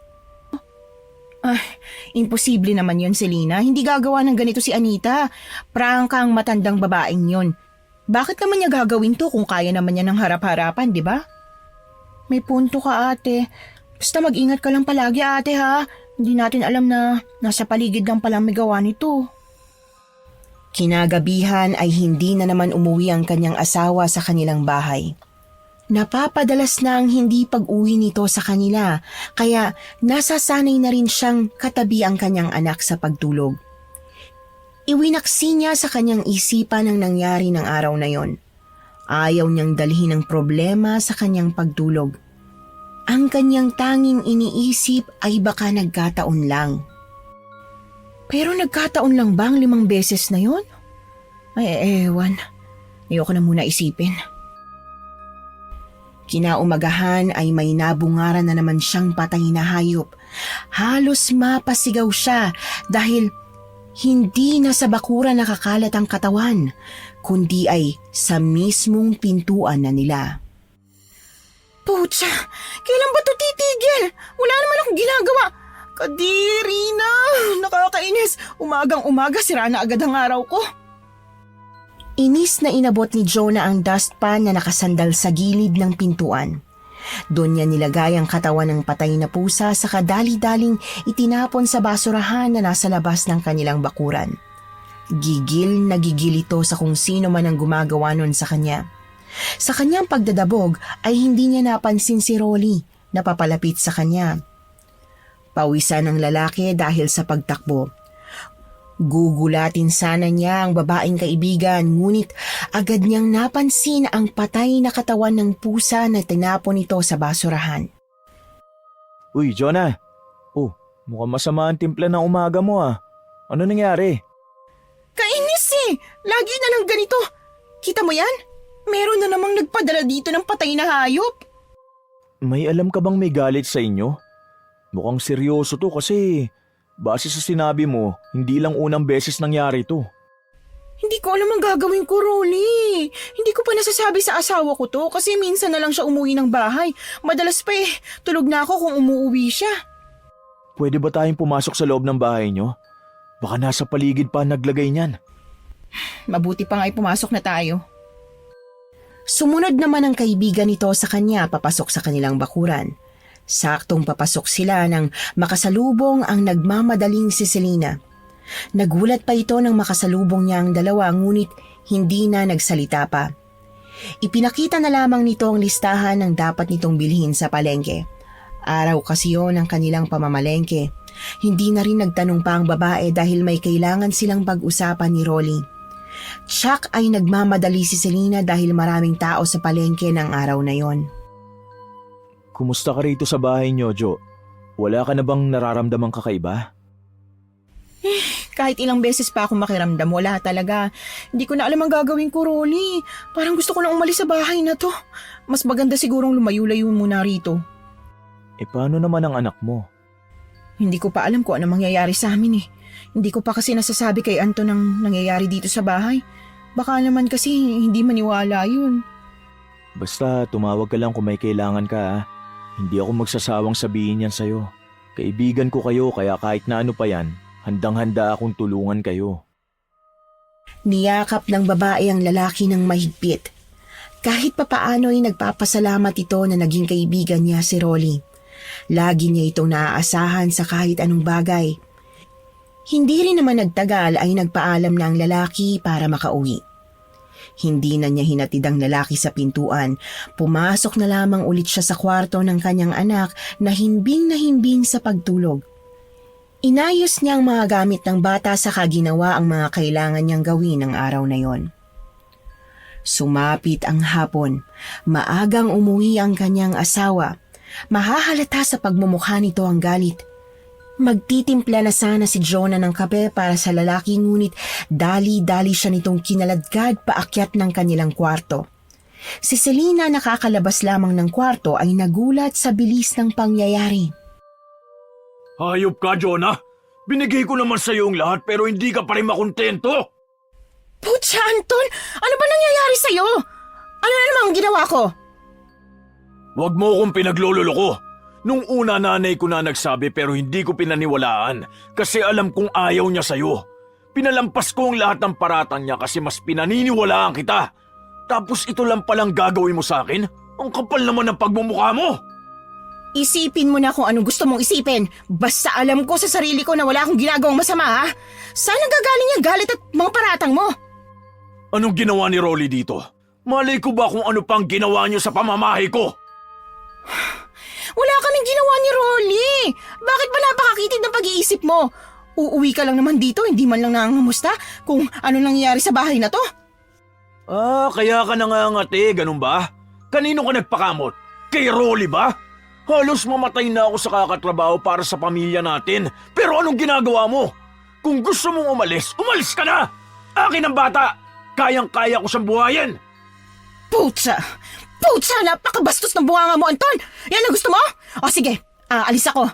Imposible naman yon, Selena. Hindi gagawa ng ganito si Anita. Prangka ang matandang babaeng yon. Bakit naman niya gagawin to kung kaya naman niya ng harap-harapan, di ba? May punto ka ate. Basta mag-ingat ka lang palagi ate ha. Hindi natin alam na nasa paligid lang palang may gawa nito. Kinagabihan ay hindi na naman umuwi ang kanyang asawa sa kanilang bahay. Napapadalas na ang hindi pag-uwi nito sa kanila, kaya nasasanay na rin siyang katabi ang kanyang anak sa pagtulog. Iwinaksi niya sa kanyang isipan ang nangyari ng araw na yon. Ayaw niyang dalhin ang problema sa kanyang pagtulog. Ang kanyang tanging iniisip ay baka nagkataon lang. Pero nagkataon lang ba ang 5 beses na yon? Ay, ewan. Ayoko na muna isipin. Kinaumagahan ay may nabungaran na naman siyang patay na hayop. Halos mapasigaw siya dahil Hindi na sa bakura nakakalat ang katawan, kundi ay sa mismong pintuan na nila. Putsa, kailan ba to titigil? Wala naman akong ginagawa. Kadiri na, nakakainis. Umagang-umaga sira na agad ang araw ko. Inis na inabot ni Jonah ang dustpan na nakasandal sa gilid ng pintuan. Doon niya nilagay ang katawan ng patay na pusa sa kadali-daling itinapon sa basurahan na nasa labas ng kanilang bakuran. Gigil na gigil ito sa kung sino man ang gumagawa nun sa kanya. Sa kanyang pagdadabog ay hindi niya napansin si Rolly na papalapit sa kanya. Pawisan ng lalaki dahil sa pagtakbo. Gugulatin sana niya ang babaeng kaibigan, ngunit agad niyang napansin ang patay na katawan ng pusa na tinapon nito sa basurahan. Uy, Jonah. Oh, mukhang masama ang timpla ng umaga mo ah. Ano nangyari? Kainis eh! Lagi na lang ganito. Kita mo yan? Meron na namang nagpadala dito ng patay na hayop. May alam ka bang may galit sa inyo? Mukhang seryoso to kasi base sa sinabi mo, hindi lang unang beses nangyari to. Hindi ko alam ang gagawin ko, Rolly. Hindi ko pa nasasabi sa asawa ko to kasi minsan na lang siya umuwi ng bahay. Madalas pa tulog na ako kung umuwi siya. Pwede ba tayong pumasok sa loob ng bahay nyo? Baka nasa paligid pa naglagay niyan. Mabuti pa nga pumasok na tayo. Sumunod naman ang kaibigan nito sa kanya papasok sa kanilang bakuran. Saktong papasok sila nang makasalubong ang nagmamadaling si Selena. Nagulat pa ito nang makasalubong niya ang dalawa ngunit hindi na nagsalita pa. Ipinakita na lamang nito ang listahan ng dapat nitong bilhin sa palengke. Araw kasi yon ng kanilang pamamalengke. Hindi na rin nagtanong pa ang babae dahil may kailangan silang pag-usapan ni Rolly. Tsak ay nagmamadali si Selena dahil maraming tao sa palengke ng araw na yon. Kumusta ka rito sa bahay nyo, Jo? Wala ka na bang nararamdamang kakaiba? Kahit ilang beses pa ako makiramdam, wala talaga. Hindi ko na alam ang gagawin ko, Rolly. Parang gusto ko na umalis sa bahay na to. Mas maganda sigurong lumayo-layo muna rito. E paano naman ang anak mo? Hindi ko pa alam kung ano mangyayari sa amin eh. Hindi ko pa kasi nasasabi kay Anton ang nangyayari dito sa bahay. Baka naman kasi hindi maniwala yun. Basta tumawag ka lang kung may kailangan ka ha. Hindi ako magsasawang sabihin yan sa'yo. Kaibigan ko kayo kaya kahit na ano pa yan, handang-handa akong tulungan kayo. Niyakap ng babae ang lalaki ng mahigpit. Kahit papaano ay nagpapasalamat ito na naging kaibigan niya si Rolly. Lagi niya itong naaasahan sa kahit anong bagay. Hindi rin naman nagtagal ay nagpaalam na ang lalaki para makauwi. Hindi na niya hinatid ang lalaki sa pintuan. Pumasok na lamang ulit siya sa kwarto ng kanyang anak na himbing sa pagtulog. Inayos niya ang mga gamit ng bata saka ginawa ang mga kailangan niyang gawin ng araw na yon. Sumapit ang hapon. Maagang umuwi ang kanyang asawa. Mahahalata sa pagmumukha nito ang galit. Magtitimpla na sana si Jonah ng kape para sa lalaki ngunit dali-dali siya nitong kinaladkad paakyat ng kanilang kwarto. Si Selena nakakalabas lamang ng kwarto ay nagulat sa bilis ng pangyayari. Hayop ka, Jonah! Binigay ko naman sa'yo ang lahat pero hindi ka pa rin makontento! Putsa, Anton! Ano ba nangyayari sa'yo? Ano na naman ang ginawa ko? Huwag mo akong pinaglololoko. Nung una nanay ko na nagsabi pero hindi ko pinaniwalaan kasi alam kong ayaw niya sa'yo. Pinalampas ko ang lahat ng paratang niya kasi mas pinaniniwalaan kita. Tapos ito lang palang gagawin mo sa akin? Ang kapal naman ng pagmumukha mo! Isipin mo na kung anong gusto mong isipin. Basta alam ko sa sarili ko na wala akong ginagawang masama, ha? Saan nagagaling yung galit at mga paratang mo? Anong ginawa ni Rolly dito? Malay ko ba kung ano pang ginawa niyo sa pamamahay ko? Wala kaming ginawa ni Rolly. Bakit ba napakakitid ng pag-iisip mo? Uuwi ka lang naman dito, hindi man lang nangangamusta kung ano nangyayari sa bahay na to. Kaya ka nangangati, ganun ba? Kanino ka nagpakamot? Kay Rolly ba? Halos mamatay na ako sa kakatrabaho para sa pamilya natin. Pero anong ginagawa mo? Kung gusto mong umalis, umalis ka na! Akin ang bata! Kayang-kaya ko siyang buhayin! Putsa! Putsa! Napakabastos ng bunganga mo, Anton! Yan ang gusto mo? O sige, Aalis ako.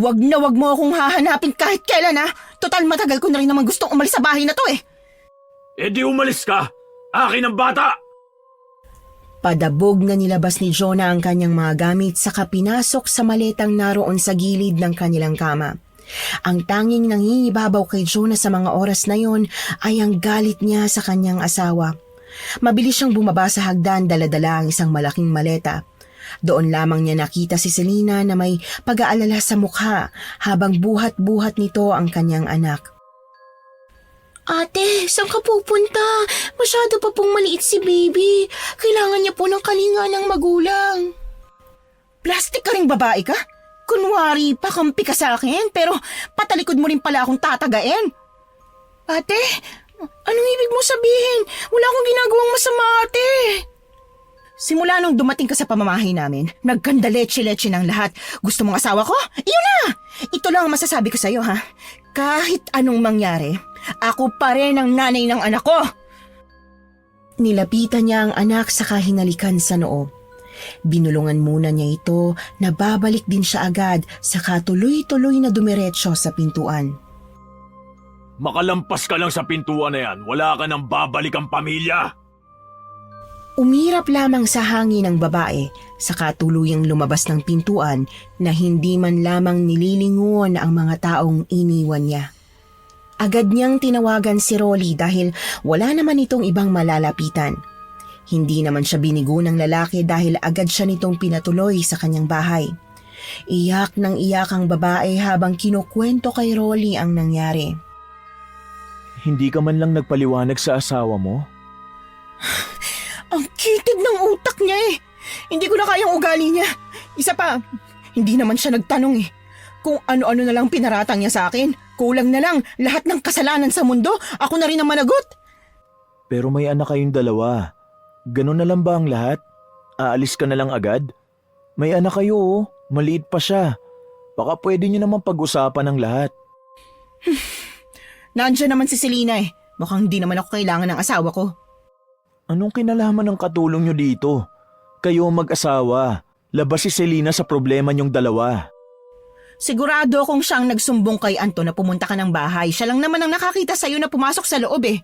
Wag mo akong hahanapin kahit kailan ha. Total matagal ko na rin naman gustong umalis sa bahay na to eh. Eh di umalis ka! Akin ang bata! Padabog na nilabas ni Jonah ang kanyang mga gamit saka pinasok sa maletang naroon sa gilid ng kanilang kama. Ang tanging nangingibabaw kay Jonah sa mga oras na yon ay ang galit niya sa kanyang asawa. Mabilis siyang bumaba sa hagdan, dala-dala ang isang malaking maleta. Doon lamang niya nakita si Selena na may pag-aalala sa mukha habang buhat-buhat nito ang kanyang anak. Ate, saan ka pupunta? Masyado pa pong maliit si baby. Kailangan niya po ng kalinga ng magulang. Plastic ka ring babae ka? Kunwari, pakampi ka sa akin, pero patalikod mo rin pala akong tatagain. Ate, anong ibig mo sabihin? Wala akong ginagawang masama, ate. Simula nung dumating ka sa pamamahay namin, nagkanda leche-leche ng lahat. Gusto mong asawa ko? Iyon na! Ito lang ang masasabi ko sa'yo, ha? Kahit anong mangyari, ako pa rin ang nanay ng anak ko. Nilapitan niya ang anak saka hinalikan sa noo. Binulungan muna niya ito na babalik din siya agad saka tuloy-tuloy na dumiretso sa pintuan. Makalampas ka lang sa pintuan na yan, wala ka nang babalik ang pamilya! Umirap lamang sa hangin ang babae saka tuluyang lumabas ng pintuan na hindi man lamang nililingon ang mga taong iniwan niya. Agad niyang tinawagan si Rolly dahil wala naman itong ibang malalapitan. Hindi naman siya binigo ng lalaki dahil agad siya nitong pinatuloy sa kanyang bahay. Iyak ng iyak ang babae habang kinukwento kay Rolly ang nangyari. Hindi ka man lang nagpaliwanag sa asawa mo? Ang kitid ng utak niya eh. Hindi ko na kayang ugali niya. Isa pa, hindi naman siya nagtanong eh. Kung ano-ano na lang pinaratang niya sa akin, kulang na lang lahat ng kasalanan sa mundo, ako na rin ang managot. Pero may anak kayong dalawa. Ganun na lang ba ang lahat? Aalis ka na lang agad? May anak kayo oh, maliit pa siya. Baka pwede niyo naman pag-usapan ang lahat. Nandiyan naman si Selena eh. Mukhang hindi naman ako kailangan ng asawa ko. Anong kinalaman ng katulong niyo dito? Kayo mag-asawa. Labas si Selena sa problema niyong dalawa. Sigurado akong siyang nagsumbong kay Anton na pumunta ka ng bahay. Siya lang naman ang nakakita sa'yo na pumasok sa loob eh.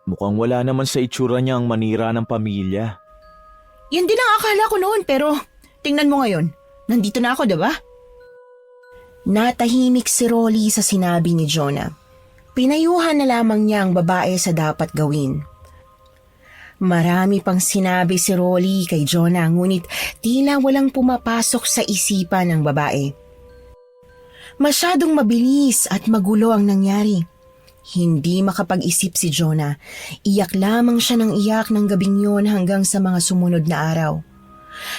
Mukhang wala naman sa itsura niya ang manira ng pamilya. Yan din ang akala ko noon pero tingnan mo ngayon. Nandito na ako, diba? Natahimik si Rolly sa sinabi ni Jonah. Pinayuhan na lamang niya ang babae sa dapat gawin. Marami pang sinabi si Rolly kay Jonah ngunit tila walang pumapasok sa isipan ng babae. Masyadong mabilis at magulo ang nangyari. Hindi makapag-isip si Jonah. Iyak lamang siya ng iyak ng gabing yon hanggang sa mga sumunod na araw.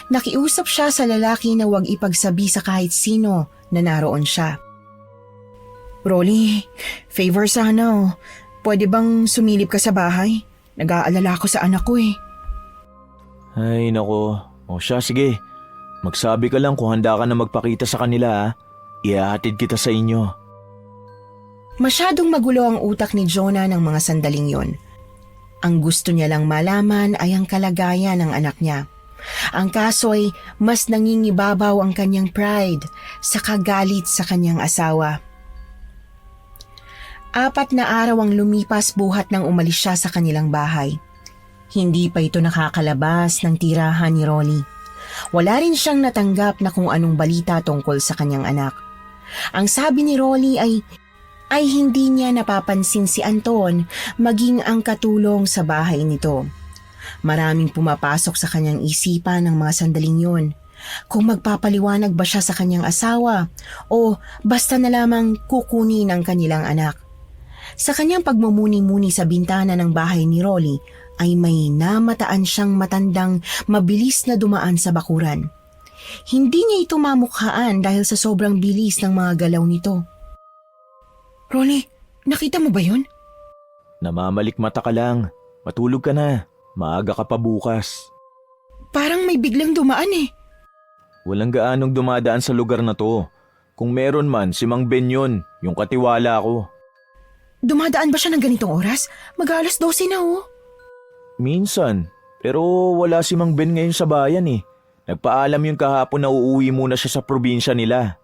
Nakiusap siya sa lalaki na huwag ipagsabi sa kahit sino na naroon siya. Rolly, favor sana oh. Pwede bang sumilip ka sa bahay? Nag-aalala ako sa anak ko eh. Ay nako, o siya sige. Magsabi ka lang kung handa ka na magpakita sa kanila ha. Ihahatid kita sa inyo. Masyadong magulo ang utak ni Jonah ng mga sandaling yon. Ang gusto niya lang malaman ay ang kalagayan ng anak niya. Ang kaso ay mas nangingibabaw ang kanyang pride sa kagalit sa kanyang asawa. 4 na araw ang lumipas buhat nang umalis siya sa kanilang bahay. Hindi pa ito nakakalabas ng tirahan ni Rolly. Wala rin siyang natanggap na kung anong balita tungkol sa kanyang anak. Ang sabi ni Rolly ay hindi niya napapansin si Anton maging ang katulong sa bahay nito. Maraming pumapasok sa kanyang isipan ng mga sandaling yon. Kung magpapaliwanag ba siya sa kanyang asawa o basta na lamang kukunin ang kanilang anak. Sa kanyang pagmumuni-muni sa bintana ng bahay ni Rolly ay may namataan siyang matandang mabilis na dumaan sa bakuran. Hindi niya ito mamukhaan dahil sa sobrang bilis ng mga galaw nito. Rolly, nakita mo ba yun? Namamalik mata ka lang. Matulog ka na. Maaga ka pa bukas. Parang may biglang dumaan eh. Walang gaanong dumadaan sa lugar na to. Kung meron man, si Mang Ben yun, yung katiwala ko. Dumadaan ba siya ng ganitong oras? Mag-alas 12 na oh. Minsan, pero wala si Mang Ben ngayon sa bayan eh. Nagpaalam yun kahapon na uuwi muna siya sa probinsya nila.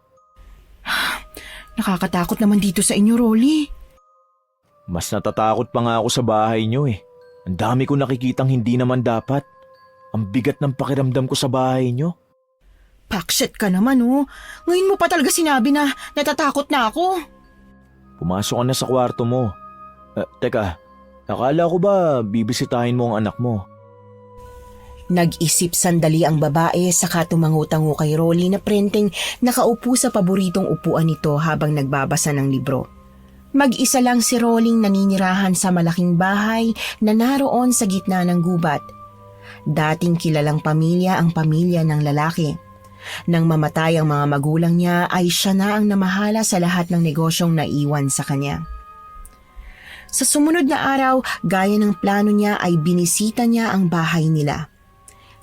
Nakakatakot naman dito sa inyo, Rolly. Mas natatakot pa nga ako sa bahay niyo eh. Ang dami ko nakikitang hindi naman dapat. Ang bigat ng pakiramdam ko sa bahay niyo. Pakshit ka naman, oh. Ngayon mo pa talaga sinabi na natatakot na ako. Pumasok ka na sa kwarto mo. Teka, akala ko ba bibisitahin mo ang anak mo? Nag-isip sandali ang babae saka tumango-tango kay Rolly na prenteng nakaupo sa paboritong upuan nito habang nagbabasa ng libro. Mag-isa lang si Rolling naninirahan sa malaking bahay na naroon sa gitna ng gubat. Dating kilalang pamilya ang pamilya ng lalaki. Nang mamatay ang mga magulang niya ay siya na ang namahala sa lahat ng negosyong naiwan sa kanya. Sa sumunod na araw, gaya ng plano niya ay binisita niya ang bahay nila.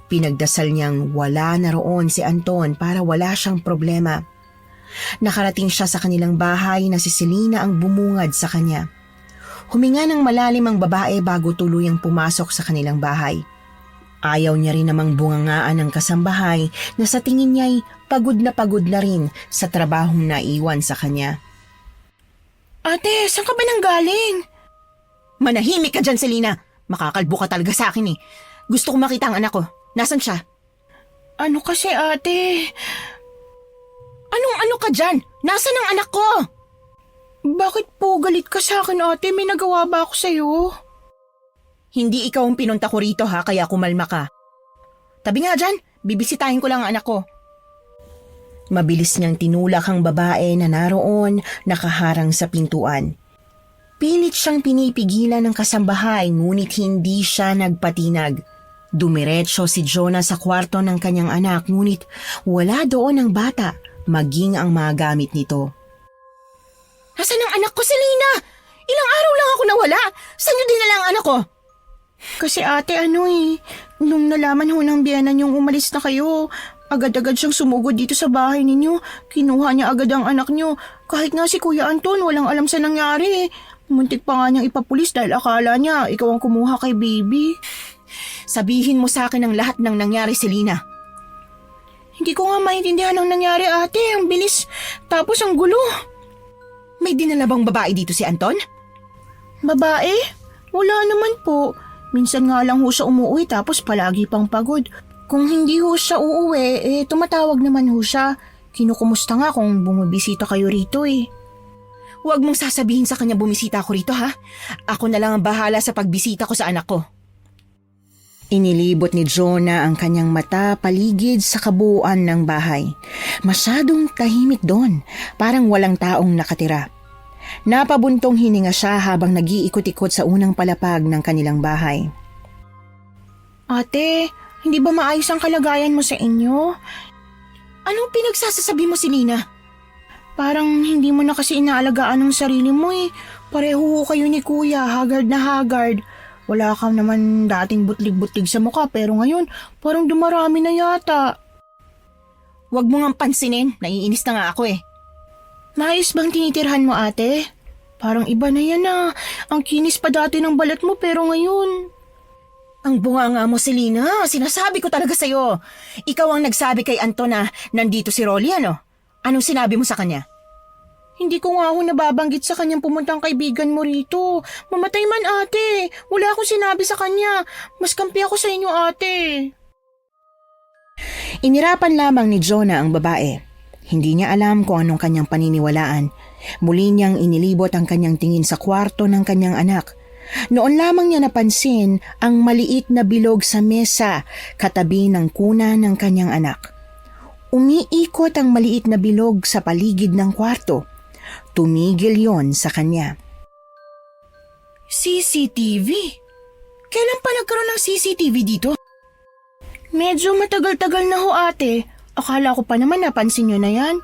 Pinagdasal niyang wala na roon si Anton para wala siyang problema. Nakarating siya sa kanilang bahay na si Selena ang bumungad sa kanya. Huminga ng malalim ang babae bago tuluyang pumasok sa kanilang bahay. Ayaw niya rin namang bungangaan ng kasambahay na sa tingin niya'y pagod na rin sa trabahong naiwan sa kanya. Ate, saan ka ba nanggaling? Manahimik ka dyan, Selena. Makakalbo ka talaga sa akin eh. Gusto ko makita ang anak ko. Nasaan siya? Ano kasi, ate? Anong ka dyan? Nasaan ang anak ko? Bakit po galit ka sa akin, ate? May nagawa ba ako sa'yo? Hindi ikaw ang pinunta ko rito ha, kaya kumalma ka. Tabi nga dyan, bibisitahin ko lang ang anak ko. Mabilis niyang tinulak ang babae na naroon, nakaharang sa pintuan. Pilit siyang pinipigilan ng kasambahay ngunit hindi siya nagpatinag. Dumiretso si Jonah sa kwarto ng kanyang anak ngunit wala doon ang bata, maging ang mga gamit nito. Nasaan ang anak ko, Selena? Ilang araw lang ako nawala. Saan niyo dinala ang anak ko? Kasi ate nung nalaman ho ng biyenan niyong umalis na kayo, agad-agad siyang sumugod dito sa bahay ninyo. Kinuha niya agad ang anak niyo. Kahit nga si Kuya Anton walang alam sa nangyari. Muntik pa nga niyang ipapulis dahil akala niya ikaw ang kumuha kay baby. Sabihin mo sa akin ang lahat ng nangyari, Selena. Hindi ko nga maintindihan ang nangyari, ate. Ang bilis. Tapos ang gulo. May dinala bang babae dito si Anton? Babae? Wala naman po. Minsan nga lang ho siya umuwi tapos palagi pang pagod. Kung hindi ho siya uuwi, tumatawag naman ho siya. Kinukumusta nga kung bumibisita kayo rito eh. Huwag mong sasabihin sa kanya bumisita ako rito ha. Ako na lang ang bahala sa pagbisita ko sa anak ko. Inilibot ni Jonah ang kanyang mata paligid sa kabuuan ng bahay. Masyadong tahimik doon, parang walang taong nakatira. Napabuntong hininga siya habang nag-iikot-ikot sa unang palapag ng kanilang bahay. Ate, hindi ba maayos ang kalagayan mo sa inyo? Anong pinagsasasabi mo, Selena? Parang hindi mo na kasi inaalagaan ang sarili mo eh. Pareho kayo ni Kuya, haggard na haggard. Wala ka naman dating butlig-butlig sa mukha pero ngayon parang dumarami na yata. Huwag mo nga pansinin, naiinis na nga ako eh. Maayos bang tinitirhan mo, ate? Parang iba na yan ah. Ang kinis pa dati ng balat mo pero ngayon. Ang bunganga mo, Selena. Sinasabi ko talaga sa'yo. Ikaw ang nagsabi kay Anton na nandito si Rolly, ano? Anong sinabi mo sa kanya? Hindi ko nga ako nababanggit sa kanyang pumuntang kaibigan mo rito. Mamatay man, ate. Wala akong sinabi sa kanya. Mas kampi ako sa inyo, ate. Inirapan lamang ni Jonah ang babae. Hindi niya alam kung anong kanyang paniniwalaan. Muli niyang inilibot ang kanyang tingin sa kwarto ng kanyang anak. Noon lamang niya napansin ang maliit na bilog sa mesa katabi ng kuna ng kanyang anak. Umiikot ang maliit na bilog sa paligid ng kwarto. Tumigil yon sa kanya. CCTV? Kailan pa nagkaroon ng CCTV dito? Medyo matagal-tagal na ho, ate. Akala ko pa naman napansin nyo na yan.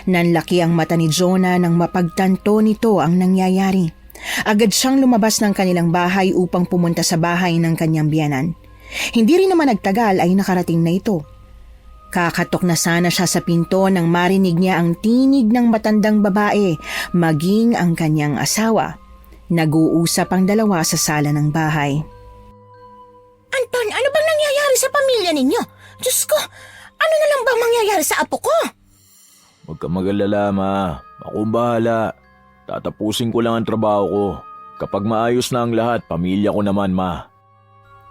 Nanlaki ang mata ni Jonah nang mapagtanto nito ang nangyayari. Agad siyang lumabas ng kanilang bahay upang pumunta sa bahay ng kanyang biyanan. Hindi rin naman nagtagal ay nakarating na ito. Kakatok na sana siya sa pinto nang marinig niya ang tinig ng matandang babae, maging ang kanyang asawa. Nag-uusap ang dalawa sa sala ng bahay. Anton, ano bang nangyayari sa pamilya ninyo? Diyos ko, ano na lang bang mangyayari sa apo ko? Huwag kang mag-alala, Ma. Ako ang bahala. Tatapusin ko lang ang trabaho ko. Kapag maayos na ang lahat, pamilya ko naman, Ma.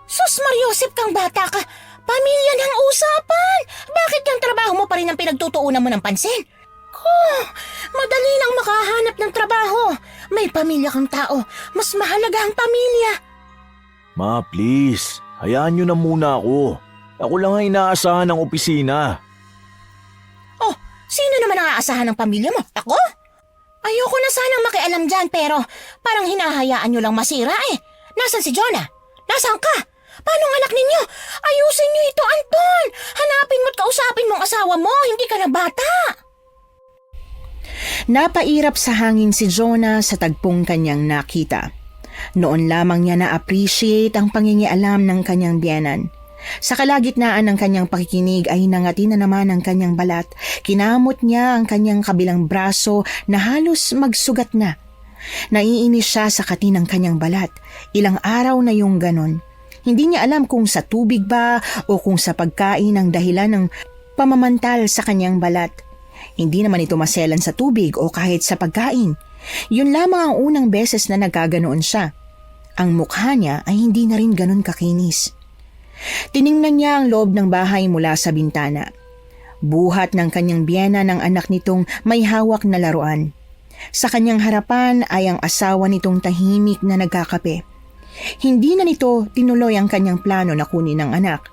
Sus Mariosep kang bata ka, pamilya ng usapan. Bakit yung trabaho mo pa rin ang pinagtutuunan mo ng pansin? Madali lang makahanap ng trabaho. May pamilya kang tao, mas mahalaga ang pamilya. Ma, please. Hayaan nyo na muna ako. Ako lang ang inaasahan ng opisina. Oh, sino naman ang aasahan ng pamilya mo? Ako? Ayoko na sanang makialam dyan pero parang hinahayaan nyo lang masira eh. Nasaan si Jonah? Nasaan ka? Paano ang anak ninyo? Ayusin nyo ito, Anton! Hanapin mo't kausapin mong asawa mo, hindi ka na bata! Napairap sa hangin si Jonah sa tagpong kanyang nakita. Noon lamang niya na-appreciate ang pangingialam ng kanyang biyenan. Sa kalagitnaan ng kanyang pakikinig ay nangati na naman ang kanyang balat. Kinamot niya ang kanyang kabilang braso na halos magsugat na. Naiinis siya sa kati ng kanyang balat. Ilang araw na yung ganon. Hindi niya alam kung sa tubig ba o kung sa pagkain ang dahilan ng pamamantal sa kanyang balat. Hindi naman ito maselan sa tubig o kahit sa pagkain. Yun lamang ang unang beses na nagkaganoon siya. Ang mukha niya ay hindi na rin ganon kakinis. Tiningnan niya ang loob ng bahay mula sa bintana. Buhat ng kanyang biyena ng anak nitong may hawak na laruan. Sa kanyang harapan ay ang asawa nitong tahimik na nagkakape. Hindi na nito tinuloy ang kanyang plano na kunin ang anak.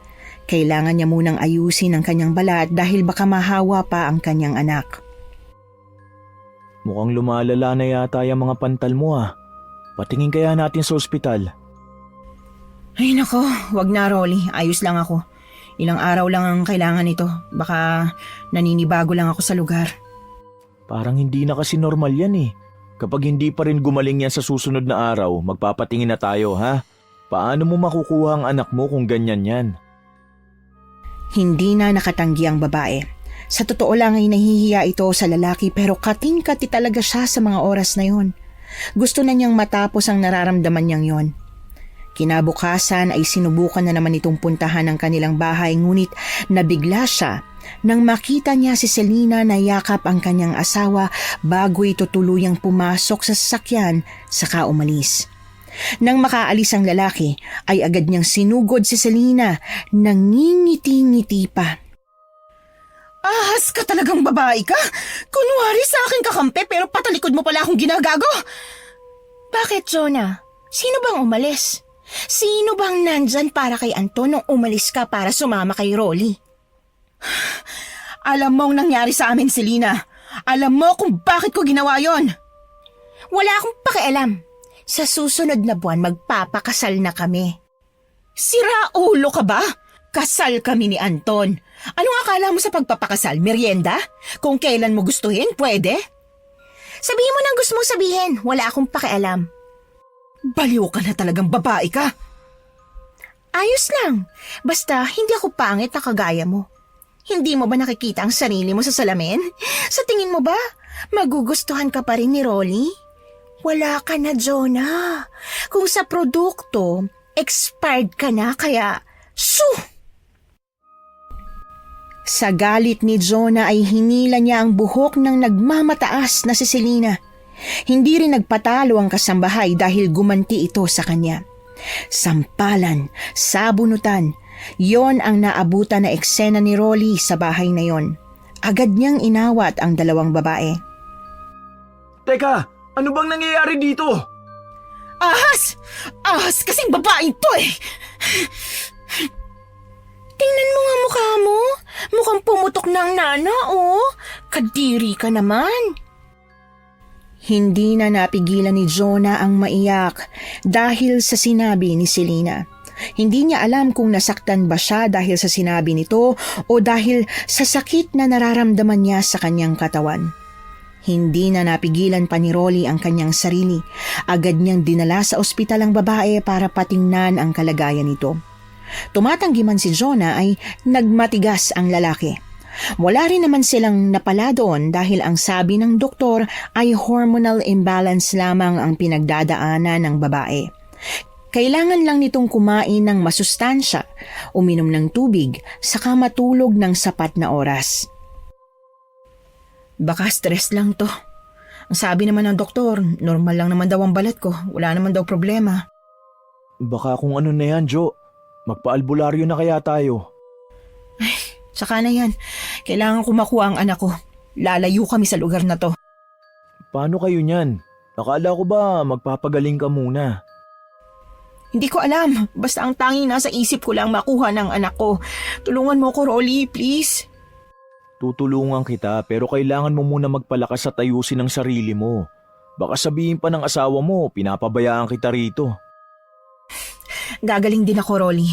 Kailangan niya munang ayusin ang kanyang balat dahil baka mahawa pa ang kanyang anak. Mukhang lumalala na yata yung mga pantal mo, ah. Patingin kaya natin sa ospital. Ay nako, wag na Rolly. Ayos lang ako. Ilang araw lang ang kailangan nito. Baka naninibago lang ako sa lugar. Parang hindi na kasi normal yan eh. Kapag hindi pa rin gumaling yan sa susunod na araw, magpapatingin na tayo, ha? Paano mo makukuha ang anak mo kung ganyan yan? Hindi na nakatanggi ang babae. Sa totoo lang ay nahihiya ito sa lalaki pero kating-kati talaga siya sa mga oras na yon. Gusto na niyang matapos ang nararamdaman niyang yon. Kinabukasan ay sinubukan na naman itong puntahan ng kanilang bahay ngunit nabigla siya nang makita niya si Selena na yakap ang kanyang asawa bago ito tuluyang pumasok sa sasakyan saka umalis. Nang makaalis ang lalaki ay agad niyang sinugod si Selena nang ngingiti-ngiti pa. Ahas ka talagang babae ka! Kunwari sa akin kakampi pero patalikod mo pala akong ginagago! Bakit, Jonah? Sino bang umalis? Sino bang nandyan para kay Anton nung umalis ka para sumama kay Rolly? Alam mo ang nangyari sa amin, Selena. Alam mo kung bakit ko ginawa yon. Wala akong pakialam. Sa susunod na buwan magpapakasal na kami. Sira ulo ka ba? Kasal kami ni Anton. Anong akala mo sa pagpapakasal? Merienda? Kung kailan mo gustuhin, pwede? Sabihin mo nang gusto mong sabihin. Wala akong pakialam. Baliw ka na talagang babae ka. Ayos lang. Basta hindi ako pangit na kagaya mo. Hindi mo ba nakikita ang sarili mo sa salamin? Sa tingin mo ba, magugustuhan ka pa rin ni Rolly? Wala ka na, Jonah. Kung sa produkto, expired ka na kaya, Sa galit ni Jonah ay hinila niya ang buhok ng nagmamataas na si Selena. Hindi rin nagpatalo ang kasambahay dahil gumanti ito sa kanya. Sampalan, sabunutan, yon ang naabutan na eksena ni Rolly sa bahay na yon. Agad niyang inawat ang dalawang babae. Teka, ano bang nangyayari dito? Ahas! Ahas kasing babaeng to eh! Tingnan mo nga mukha mo. Mukhang pumutok ng nana, oh. Kadiri ka naman. Hindi na napigilan ni Jonah ang maiyak dahil sa sinabi ni Selena. Hindi niya alam kung nasaktan ba siya dahil sa sinabi nito o dahil sa sakit na nararamdaman niya sa kanyang katawan. Hindi na napigilan pa ni Rolly ang kanyang sarili. Agad niyang dinala sa ospital ang babae para patingnan ang kalagayan nito. Tumatanggi man si Jonah ay nagmatigas ang lalaki. Wala rin naman silang napala doon dahil ang sabi ng doktor ay hormonal imbalance lamang ang pinagdadaanan ng babae. Kailangan lang nitong kumain ng masustansya, uminom ng tubig, saka matulog ng sapat na oras. Baka stress lang to. Ang sabi naman ng doktor, normal lang naman daw ang balat ko. Wala naman daw problema. Baka kung ano na yan, Jo. Magpa-albularyo na kaya tayo. Saka na yan. Kailangan ko makuha ang anak ko. Lalayo kami sa lugar na to. Paano kayo niyan? Akala ko ba magpapagaling ka muna? Hindi ko alam. Basta ang tanging nasa isip ko lang makuha ng anak ko. Tulungan mo ko, Rolly, please. Tutulungan kita pero kailangan mo muna magpalakas at ayusin ang sarili mo. Baka sabihin pa ng asawa mo, pinapabayaan kita rito. Gagaling din ako, Rolly.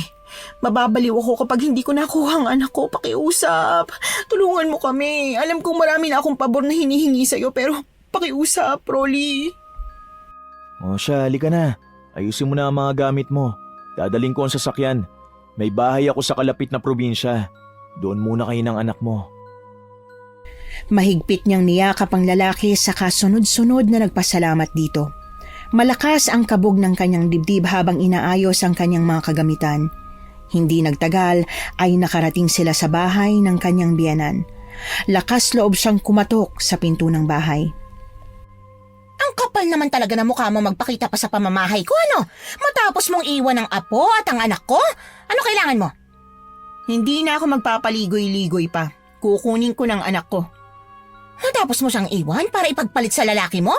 Mababaliw ako kapag hindi ko nakuha ang anak ko. Pakiusap. Tulungan mo kami. Alam kong marami na akong pabor na hinihingi sa'yo pero pakiusap, Rolly. O siya, halika na. Ayusin mo na ang mga gamit mo. Dadaling ko ang sasakyan. May bahay ako sa kalapit na probinsya. Doon muna kayo ng anak mo. Mahigpit niyang niyakap ang lalaki saka sunod-sunod na nagpasalamat dito. Malakas ang kabog ng kanyang dibdib habang inaayos ang kanyang mga kagamitan. Hindi nagtagal ay nakarating sila sa bahay ng kanyang biyenan. Lakas loob siyang kumatok sa pinto ng bahay. Ang kapal naman talaga ng mukha mo magpakita pa sa pamamahay ko, ano? Matapos mong iwan ang apo at ang anak ko? Ano kailangan mo? Hindi na ako magpapaligoy-ligoy pa. Kukunin ko ng anak ko. Matapos mo siyang iwan para ipagpalit sa lalaki mo?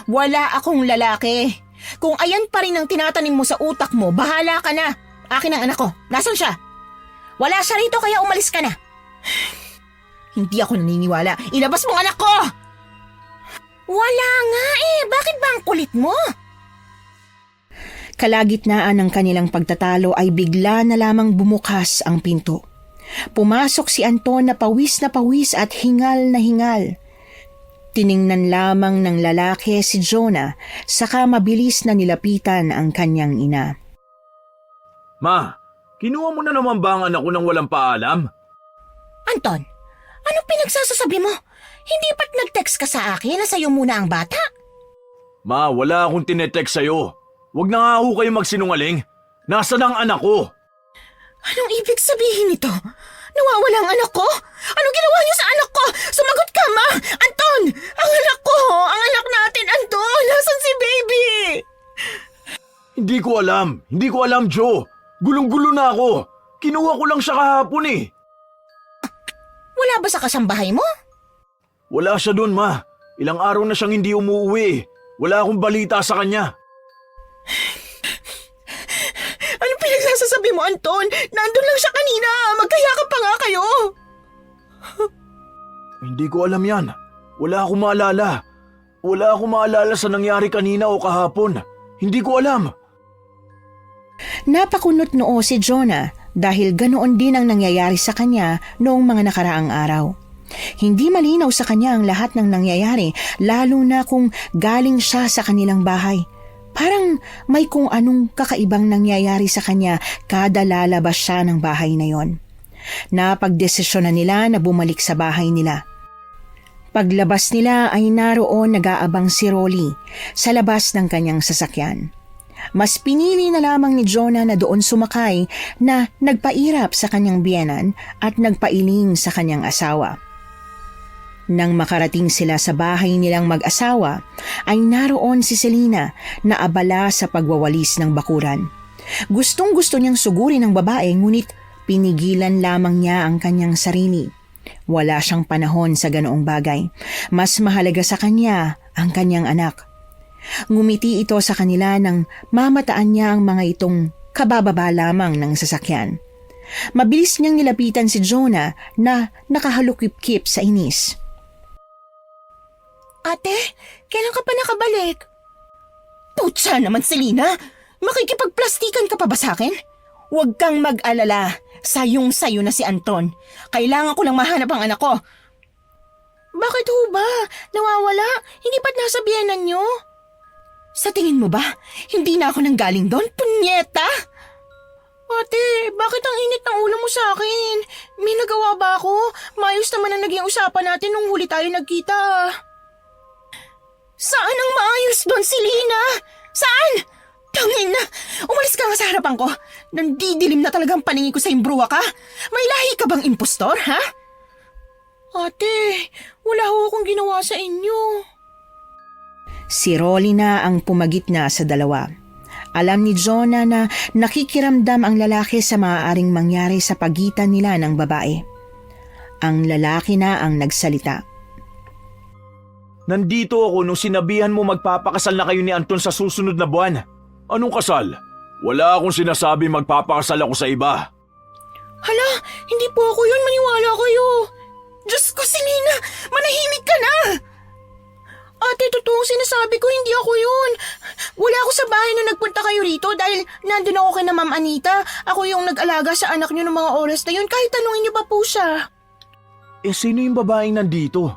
Wala akong lalaki. Kung ayan pa rin ang tinatanim mo sa utak mo, bahala ka na. Akin ang anak ko. Nasaan siya? Wala siya rito kaya umalis ka na. Hindi ako naniniwala. Ilabas mo ang anak ko! Wala nga eh. Bakit ba ang kulit mo? Kalagitnaan ng kanilang pagtatalo ay bigla na lamang bumukas ang pinto. Pumasok si Anton na pawis at hingal na hingal. Tiningnan lamang ng lalaki si Jonah, saka mabilis na nilapitan ang kanyang ina. Ma, kinuha mo na naman ba ang anak ko nang walang paalam? Anton, anong pinagsasasabi mo? Hindi ba't nag-text ka sa akin na sa'yo muna ang bata? Ma, wala akong tinetext sa'yo. Huwag na nga ho kayo magsinungaling. Nasaan ang anak ko? Anong ibig sabihin nito? Nawawala ang anak ko? Anong ginawa niyo sa anak ko? Sumagot ka, Ma! Anton! Ang anak ko! Ang anak natin, Anton! Nasaan si baby? Hindi ko alam, Joe. Gulong-gulo na ako. Kinuha ko lang siya kahapon eh. Wala ba sa kasambahay mo? Wala siya doon, Ma. Ilang araw na siyang hindi umuwi. Wala akong balita sa kanya. Anong pinagsasasabi mo, Anton? Nandun lang siya kanina. Magkayakap pa nga kayo. Hindi ko alam yan. Wala akong maalala. Wala akong maalala sa nangyari kanina o kahapon. Hindi ko alam. Napakunot noo si Jonah dahil ganoon din ang nangyayari sa kanya noong mga nakaraang araw. Hindi malinaw sa kanya ang lahat ng nangyayari, lalo na kung galing siya sa kanilang bahay. Parang may kung anong kakaibang nangyayari sa kanya kada lalabas siya ng bahay na yon. Napagdesisyon na nila na bumalik sa bahay nila. Paglabas nila ay naroon nag-aabang si Rolly sa labas ng kanyang sasakyan. Mas pinili na lamang ni Jonah na doon sumakay na nagpairap sa kanyang biyenan at nagpailing sa kanyang asawa. Nang makarating sila sa bahay nilang mag-asawa, ay naroon si Selena na abala sa pagwawalis ng bakuran. Gustong-gusto niyang sugurin ang babae ngunit pinigilan lamang niya ang kanyang sarili. Wala siyang panahon sa ganoong bagay. Mas mahalaga sa kanya ang kanyang anak. Ngumiti ito sa kanila nang mamataan niya ang mga itong kabababa lamang ng sasakyan. Mabilis niyang nilapitan si Jonah na nakahalukip-kip sa inis. Ate, kailan ka pa nakabalik? Putsa naman, Selena! Makikipagplastikan ka pa ba sa akin? Huwag kang mag-alala. Sayong-sayo na si Anton. Kailangan ko lang mahanap ang anak ko. Bakit ho ba? Nawawala? Hindi ba't nasa biyenan niyo? Sa tingin mo ba, hindi na ako nanggaling doon? Punyeta! Ate, bakit ang init ng ulo mo sa akin? May nagawa ba ako? Maayos naman ang naging usapan natin nung huli tayo nagkita. Saan ang maayos doon, Selena? Saan? Tangin na! Umalis ka nga sa harapan ko! Nandidilim na talagang paningin ko sa imbruwa ka! May lahi ka bang impostor, ha? Ate, wala ho akong ginawa sa inyo. Si Rolly na ang pumagitna sa dalawa. Alam ni Jonah na nakikiramdam ang lalaki sa maaaring mangyari sa pagitan nila ng babae. Ang lalaki na ang nagsalita. Nandito ako nung sinabihan mo magpapakasal na kayo ni Anton sa susunod na buwan. Anong kasal? Wala akong sinasabi magpapakasal ako sa iba. Hala, hindi po ako yun. Maniwala kayo. Diyos ko, Selena! Manahimik ka na! Ate, totoong sinasabi ko, hindi ako yun. Wala ako sa bahay na nagpunta kayo rito dahil nandun ako kay na Ma'am Anita. Ako yung nag-alaga sa anak niyo ng mga oras na yun, kahit tanungin niyo pa po siya. Eh sino yung babaeng nandito?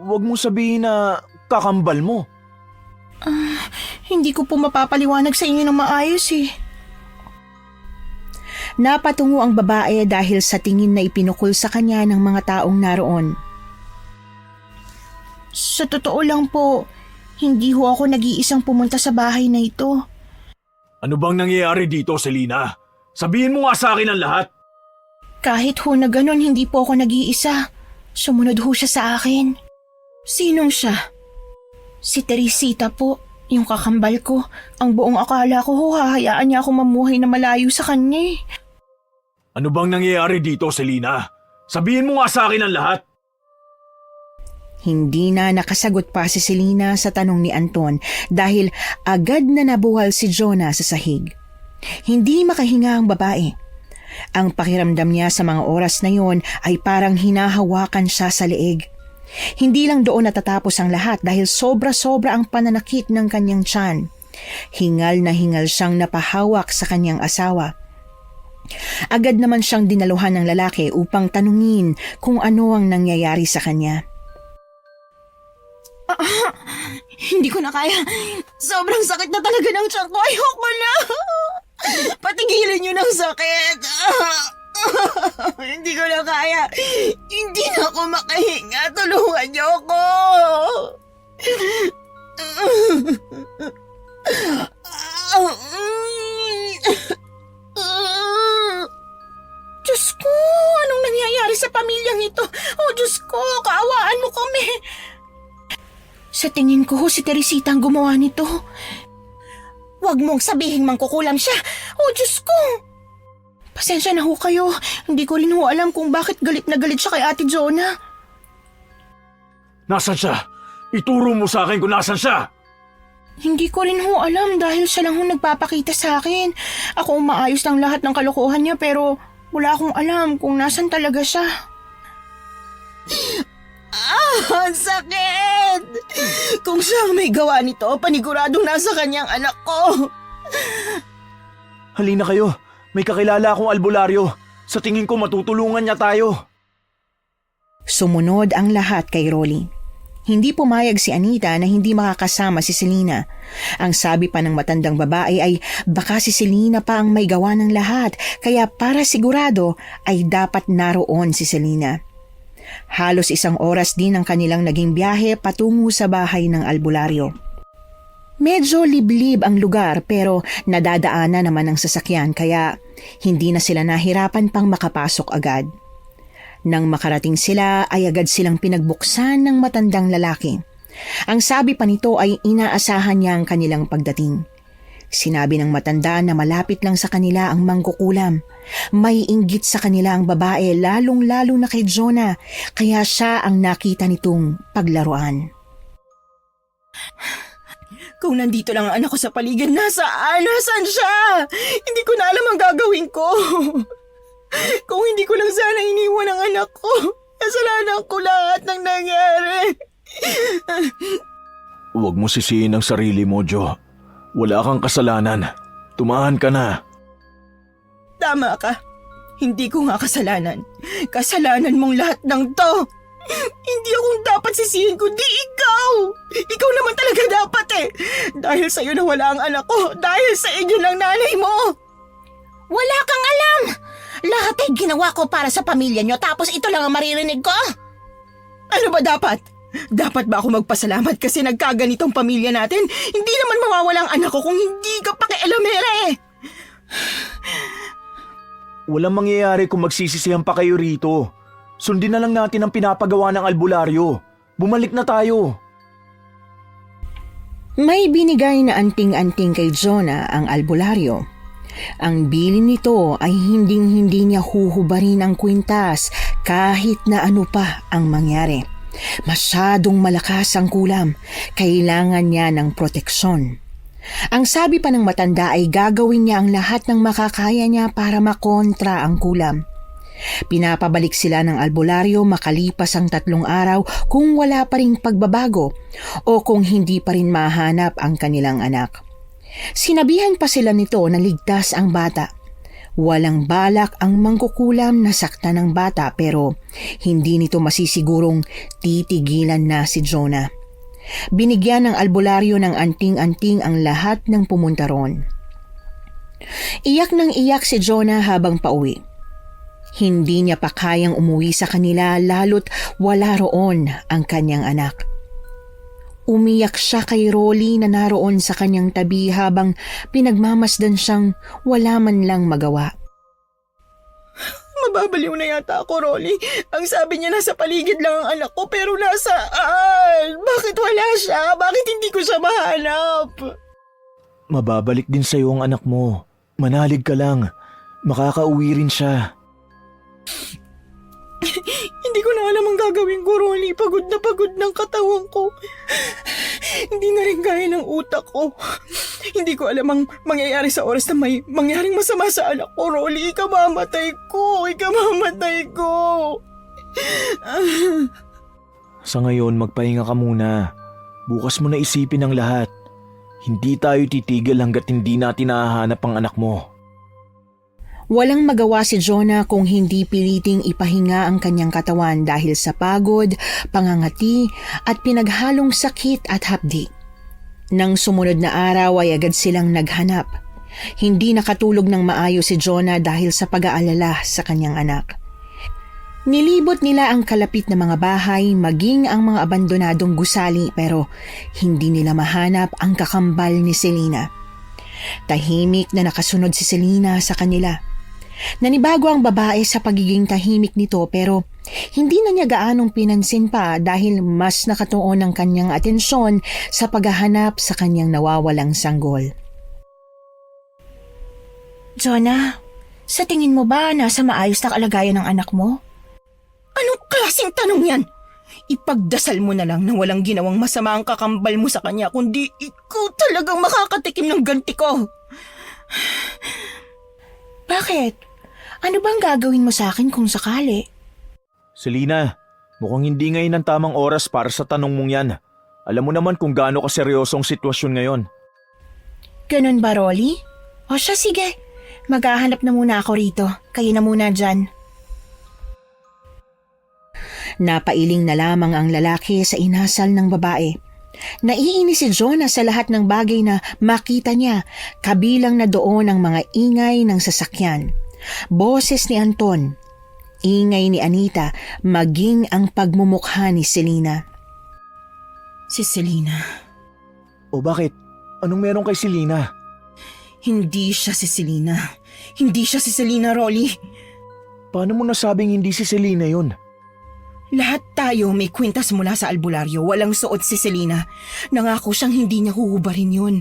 Huwag mo sabihin na kakambal mo. Hindi ko po mapapaliwanag sa inyo ng maayos eh. Napatungo ang babae dahil sa tingin na ipinukol sa kanya ng mga taong naroon. Sa totoo lang po, hindi ho ako nag-iisang pumunta sa bahay na ito. Ano bang nangyayari dito, Selena? Sabihin mo nga sa akin ang lahat. Kahit ho na ganun, hindi po ako nag-iisa. Sumunod ho siya sa akin. Sinong siya? Si Teresita po, yung kakambal ko. Ang buong akala ko ho, hahayaan niya ako mamuhay na malayo sa kanya eh. Ano bang nangyayari dito, Selena? Sabihin mo nga sa akin ang lahat. Hindi na nakasagot pa si Selena sa tanong ni Anton dahil agad na nabuhal si Jonah sa sahig. Hindi makahinga ang babae. Ang pakiramdam niya sa mga oras na yon ay parang hinahawakan siya sa leeg. Hindi lang doon natatapos ang lahat dahil sobra-sobra ang pananakit ng kanyang tiyan. Hingal na hingal siyang napahawak sa kanyang asawa. Agad naman siyang dinaluhan ng lalaki upang tanungin kung ano ang nangyayari sa kanya. Hindi ko na kaya. Sobrang sakit na talaga ng tiyan ko. Ayoko na. Patigilin niyo ng sakit. Hindi ko na kaya. Hindi na ako makahinga. Tulungan niyo ako. Diyos ko, anong nangyayari sa pamilyang ito? Oh, Diyos ko, kaawaan mo kami. Sa tingin ko, si Teresita ang gumawa nito. Huwag mong sabihing mangkukulam siya. Oh, Diyos ko. Pasensya na ho kayo. Hindi ko rin ho alam kung bakit galit na galit siya kay Ate Jonah. Nasaan siya? Ituro mo sa akin kung nasaan siya. Hindi ko rin ho alam dahil siya lang ho nagpapakita sa akin. Ako umaayos ng lahat ng kalokohan niya pero wala akong alam kung nasan talaga siya. Ang sakit! Kung siya ang may gawa nito, paniguradong nasa kanyang anak ko. Halina kayo. May kakilala akong albularyo. Sa tingin ko matutulungan niya tayo. Sumunod ang lahat kay Rolly. Hindi pumayag si Anita na hindi makakasama si Selena. Ang sabi pa ng matandang babae ay baka si Selena pa ang may gawa ng lahat, kaya para sigurado ay dapat naroon si Selena. Halos 1 oras din ang kanilang naging biyahe patungo sa bahay ng albularyo. Medyo liblib ang lugar pero nadadaanan naman ng sasakyan kaya hindi na sila nahirapan pang makapasok agad. Nang makarating sila ay agad silang pinagbuksan ng matandang lalaki. Ang sabi pa nito ay inaasahan niya ang kanilang pagdating. Sinabi ng matanda na malapit lang sa kanila ang mangkukulam. May inggit sa kanila ang babae lalong-lalo na kay Jonah kaya siya ang nakita nitong paglaruan. Kung nandito lang ang anak ko sa paligid, nasaan? Nasaan siya? Hindi ko na alam ang gagawin ko. Kung hindi ko lang sana iniwan ang anak ko, kasalanan ko lahat ng nangyari. Huwag mo sisihin ang sarili mo, Jo. Wala kang kasalanan. Tumahan ka na. Tama ka. Hindi ko nga kasalanan. Kasalanan mong lahat ng to. Hindi akong dapat sisihin kundi ikaw. Ikaw naman talaga dapat eh. Dahil sa'yo nawala ang anak ko. Dahil sa inyo ng nanay mo. Wala kang alam. Lahat ay ginawa ko para sa pamilya nyo tapos ito lang ang maririnig ko. Ano ba dapat? Dapat ba ako magpasalamat kasi nagkaganitong pamilya natin? Hindi naman mawawala ang anak ko kung hindi ka pakialamere. Walang mangyayari kung magsisisihan pa kayo rito. Sundin na lang natin ang pinapagawa ng albularyo. Bumalik na tayo. May binigay na anting-anting kay Jonah ang albularyo. Ang bilin nito ay hinding-hindi niya huhubarin ang kwintas kahit na ano pa ang mangyari. Masyadong malakas ang kulam. Kailangan niya ng proteksyon. Ang sabi pa ng matanda ay gagawin niya ang lahat ng makakaya niya para makontra ang kulam. Pinapabalik sila ng albularyo makalipas ang 3 araw kung wala pa ring pagbabago o kung hindi pa rin mahanap ang kanilang anak. Sinabihan pa sila nito na ligtas ang bata. Walang balak ang mangkukulam na saktan ng bata pero hindi nito masisigurong titigilan na si Jonah. Binigyan ng albularyo ng anting-anting ang lahat ng pumunta ron. Iyak nang iyak si Jonah habang pauwi. Hindi niya pa kayang umuwi sa kanila lalo't wala roon ang kanyang anak. Umiyak siya kay Rolly na naroon sa kanyang tabi habang pinagmamasdan siyang wala man lang magawa. Mababaliw na yata ako, Rolly. Ang sabi niya nasa paligid lang ang anak ko pero nasaan? Bakit wala siya? Bakit hindi ko siya mahanap? Mababalik din sa'yo ang anak mo. Manalig ka lang. Makakauwi rin siya. Hindi ko na alam ang gagawin ko, Rolly. Pagod na pagod ng katawan ko. Hindi na rin kaya ng utak ko. Hindi ko alam ang mangyayari sa oras na may mangyaring masama sa anak ko, Rolly. Ikamamatay ko. Sa ngayon, magpahinga ka muna. Bukas mo na isipin ang lahat. Hindi tayo titigil hanggat hindi natin nahahanap ang anak mo. Walang magawa si Jonah kung hindi piliting ipahinga ang kanyang katawan dahil sa pagod, pangangati at pinaghalong sakit at hapdi. Nang sumunod na araw ay agad silang naghanap. Hindi nakatulog ng maayos si Jonah dahil sa pag-aalala sa kanyang anak. Nilibot nila ang kalapit na mga bahay maging ang mga abandonadong gusali pero hindi nila mahanap ang kakambal ni Selena. Tahimik na nakasunod si Selena sa kanila. Nanibago ang babae sa pagiging tahimik nito pero hindi na niya gaanong pinansin pa dahil mas nakatuon ang kanyang atensyon sa paghahanap sa kanyang nawawalang sanggol. Jonah, sa tingin mo ba nasa maayos na kalagayan ng anak mo? Anong klaseng tanong yan? Ipagdasal mo na lang na walang ginawang masama ang kakambal mo sa kanya kundi ikaw talagang makakatikim ng ganti ko. Bakit? Ano bang gagawin mo sa akin kung sakali? Selena, mukhang hindi ngayon ang tamang oras para sa tanong mong yan. Alam mo naman kung gaano kaseryoso ang sitwasyon ngayon. Ganun ba, Rolly? O siya, sige. Maghahanap na muna ako rito. Kayo na muna dyan. Napailing na lamang ang lalaki sa inasal ng babae. Naiinis si Jonah sa lahat ng bagay na makita niya, kabilang na doon ang mga ingay ng sasakyan. Boses ni Anton, ingay ni Anita, maging ang pagmumukha ni Selena. Si Selena. O bakit? Anong meron kay Selena? Hindi siya si Selena. Hindi siya si Selena, Rolly. Paano mo nasabing hindi si Selena yun? Lahat tayo may kwintas mula sa albularyo. Walang suot si Selena. Nangako siyang hindi niya huhubarin yun.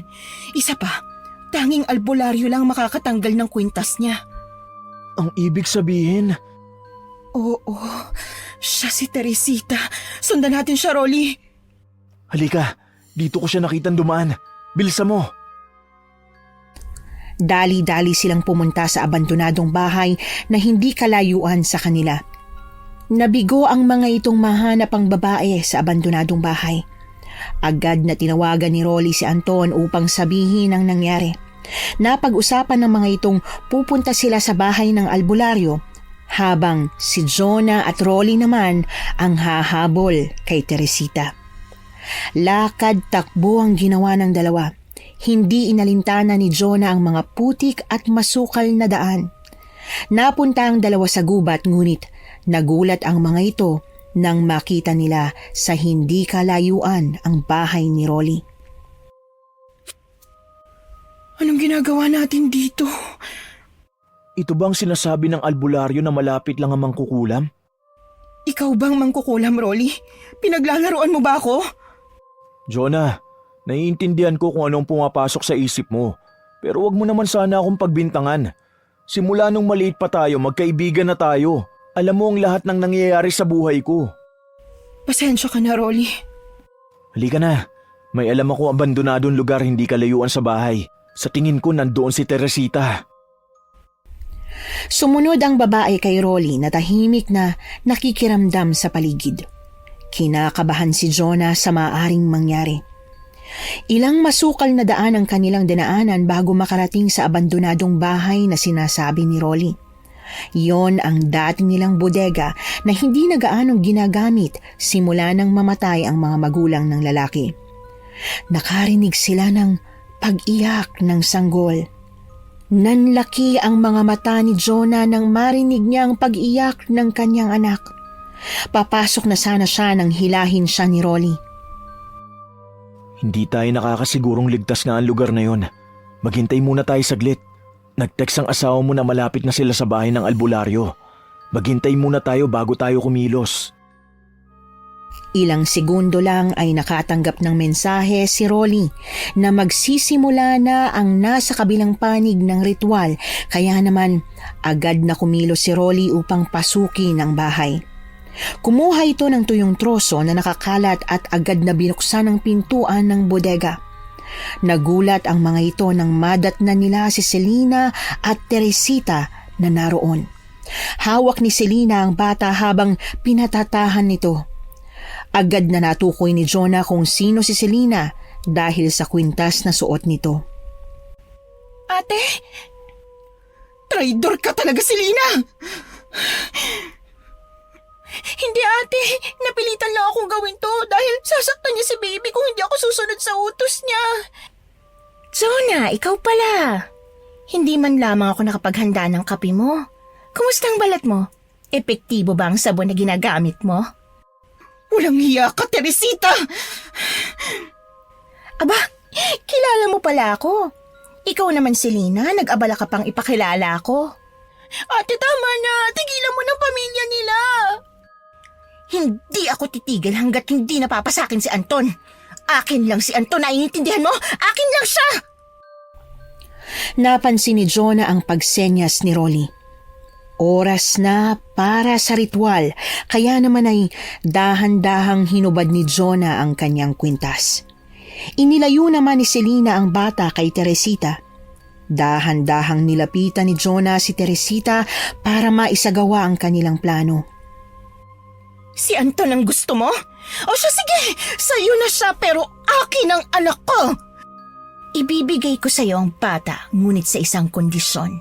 Isa pa, tanging albularyo lang makakatanggal ng kwintas niya. Ang ibig sabihin... Oo, siya si Teresita. Sundan natin siya, Rolly. Halika, dito ko siya nakitang dumaan. Bilisan mo. Dali-dali silang pumunta sa abandonadong bahay na hindi kalayuan sa kanila. Nabigo ang mga itong mahanap ang babae sa abandonadong bahay. Agad na tinawagan ni Rolly si Anton upang sabihin ang nangyari. Napag-usapan ng mga itong pupunta sila sa bahay ng albularyo habang si Jonah at Rolly naman ang hahabol kay Teresita. Lakad takbo ang ginawa ng dalawa. Hindi inalintana ni Jonah ang mga putik at masukal na daan. Napunta ang dalawa sa gubat ngunit nagulat ang mga ito nang makita nila sa hindi kalayuan ang bahay ni Rolly. Anong ginagawa natin dito? Ito bang sinasabi ng albularyo na malapit lang ang mangkukulam? Ikaw bang mangkukulam, Rolly? Pinaglalaroan mo ba ako? Jonah, naiintindihan ko kung anong pumapasok sa isip mo. Pero wag mo naman sana akong pagbintangan. Simula nung maliit pa tayo, magkaibigan na tayo. Alam mo ang lahat ng nangyayari sa buhay ko. Pasensya ka na, Rolly. Halika na. May alam ako abandonadong lugar hindi kalayuan sa bahay. Sa tingin ko nandoon si Teresita. Sumunod ang babae kay Rolly na tahimik na nakikiramdam sa paligid. Kinakabahan si Jonah sa maaaring mangyari. Ilang masukal na daan ang kanilang dinaanan bago makarating sa abandonadong bahay na sinasabi ni Rolly. Yon ang dati nilang bodega na hindi na gaanong ginagamit simula nang mamatay ang mga magulang ng lalaki. Nakarinig sila ng pag-iyak ng sanggol. Nanlaki ang mga mata ni Jonah nang marinig niya ang pag-iyak ng kanyang anak. Papasok na sana siya nang hilahin siya ni Rolly. Hindi tayo nakakasigurong ligtas nga ang lugar na yon. Maghintay muna tayo saglit. Nag-text ang asawa mo na malapit na sila sa bahay ng albularyo. Maghintay muna tayo bago tayo kumilos. Ilang segundo lang ay nakatanggap ng mensahe si Rolly na magsisimula na ang nasa kabilang panig ng ritual, kaya naman agad na kumilos si Rolly upang pasukin ang bahay. Kumuha ito ng tuyong troso na nakakalat at agad na binuksan ang pintuan ng bodega. Nagulat ang mga ito nang madatnan nila si Selena at Teresita na naroon. Hawak ni Selena ang bata habang pinatatahan nito. Agad na natukoy ni Jonah kung sino si Selena dahil sa kwintas na suot nito. Ate, traidor ka talaga, Selena! Hindi, ate. Napilitan lang akong gawin to dahil sasaktan niya si baby kung hindi ako susunod sa utos niya. Jonah, ikaw pala. Hindi man lamang ako nakapaghanda ng kape mo. Kumusta ang balat mo? Epektibo ba ang sabon na ginagamit mo? Walang hiya ka, Teresita! Aba, kilala mo pala ako. Ikaw naman, Selena, nag-abala ka pang ipakilala ako. Ate, tama na. Tigilan mo ng pamilya nila. Hindi ako titigil hanggat hindi napapasakin si Anton. Akin lang si Anton, naiintindihan mo? Akin lang siya! Napansin ni Jonah ang pagsenyas ni Rolly. Oras na para sa ritual, kaya naman ay dahan-dahang hinubad ni Jonah ang kanyang kwintas. Inilayo naman ni Selena ang bata kay Teresita. Dahan-dahang nilapitan ni Jonah si Teresita para maisagawa ang kanilang plano. Si Anton ang gusto mo? O siya, sige, sa'yo na siya pero akin ang anak ko. Ibibigay ko sa'yo ang bata, ngunit sa isang kondisyon.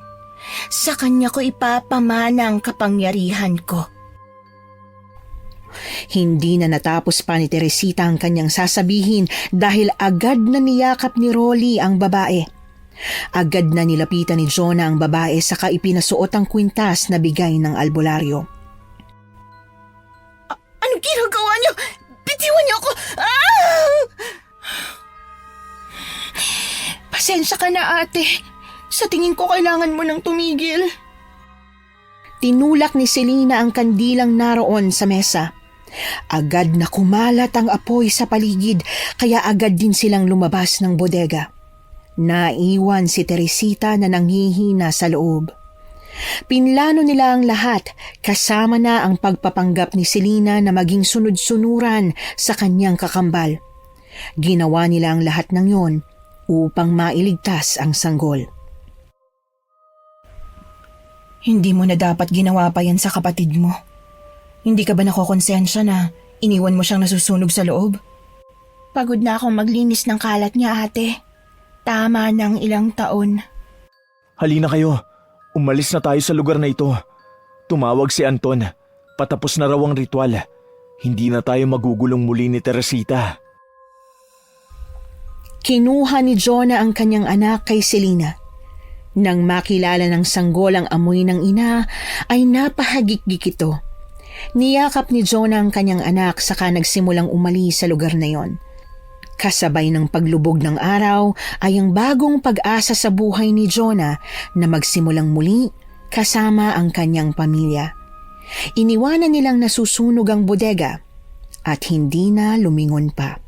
Sa kanya ko ipapamana ang kapangyarihan ko. Hindi na natapos pa ni Teresita ang kanyang sasabihin dahil agad na niyakap ni Rolly ang babae. Agad na nilapitan ni Jonah ang babae saka ipinasuot ang kwintas na bigay ng albularyo. Anong ginagawa niyo? Bitiwan niyo ako! Ah! Pasensya ka na, ate. Sa tingin ko kailangan mo nang tumigil. Tinulak ni Selena ang kandilang naroon sa mesa. Agad na kumalat ang apoy sa paligid kaya agad din silang lumabas ng bodega. Naiwan si Teresita na nanghihina sa loob. Pinlano nila ang lahat kasama na ang pagpapanggap ni Selena na maging sunod-sunuran sa kanyang kakambal. Ginawa nila ang lahat ng yon upang mailigtas ang sanggol. Hindi mo na dapat ginawa pa yan sa kapatid mo. Hindi ka ba nakokonsensya na iniwan mo siyang nasusunog sa loob? Pagod na akong maglinis ng kalat niya, ate. Tama ng ilang taon. Halina kayo. Umalis na tayo sa lugar na ito. Tumawag si Anton. Patapos na raw ang ritual. Hindi na tayo magugulong muli ni Teresita. Kinuha ni Jonah ang kanyang anak kay Selena. Nang makilala ng sanggol ang amoy ng ina, ay napahagikgik ito. Niyakap ni Jonah ang kanyang anak saka nagsimulang umalis sa lugar na yon. Kasabay ng paglubog ng araw ay ang bagong pag-asa sa buhay ni Jonah na magsimulang muli kasama ang kanyang pamilya. Iniwanan nilang nasusunog ang bodega at hindi na lumingon pa.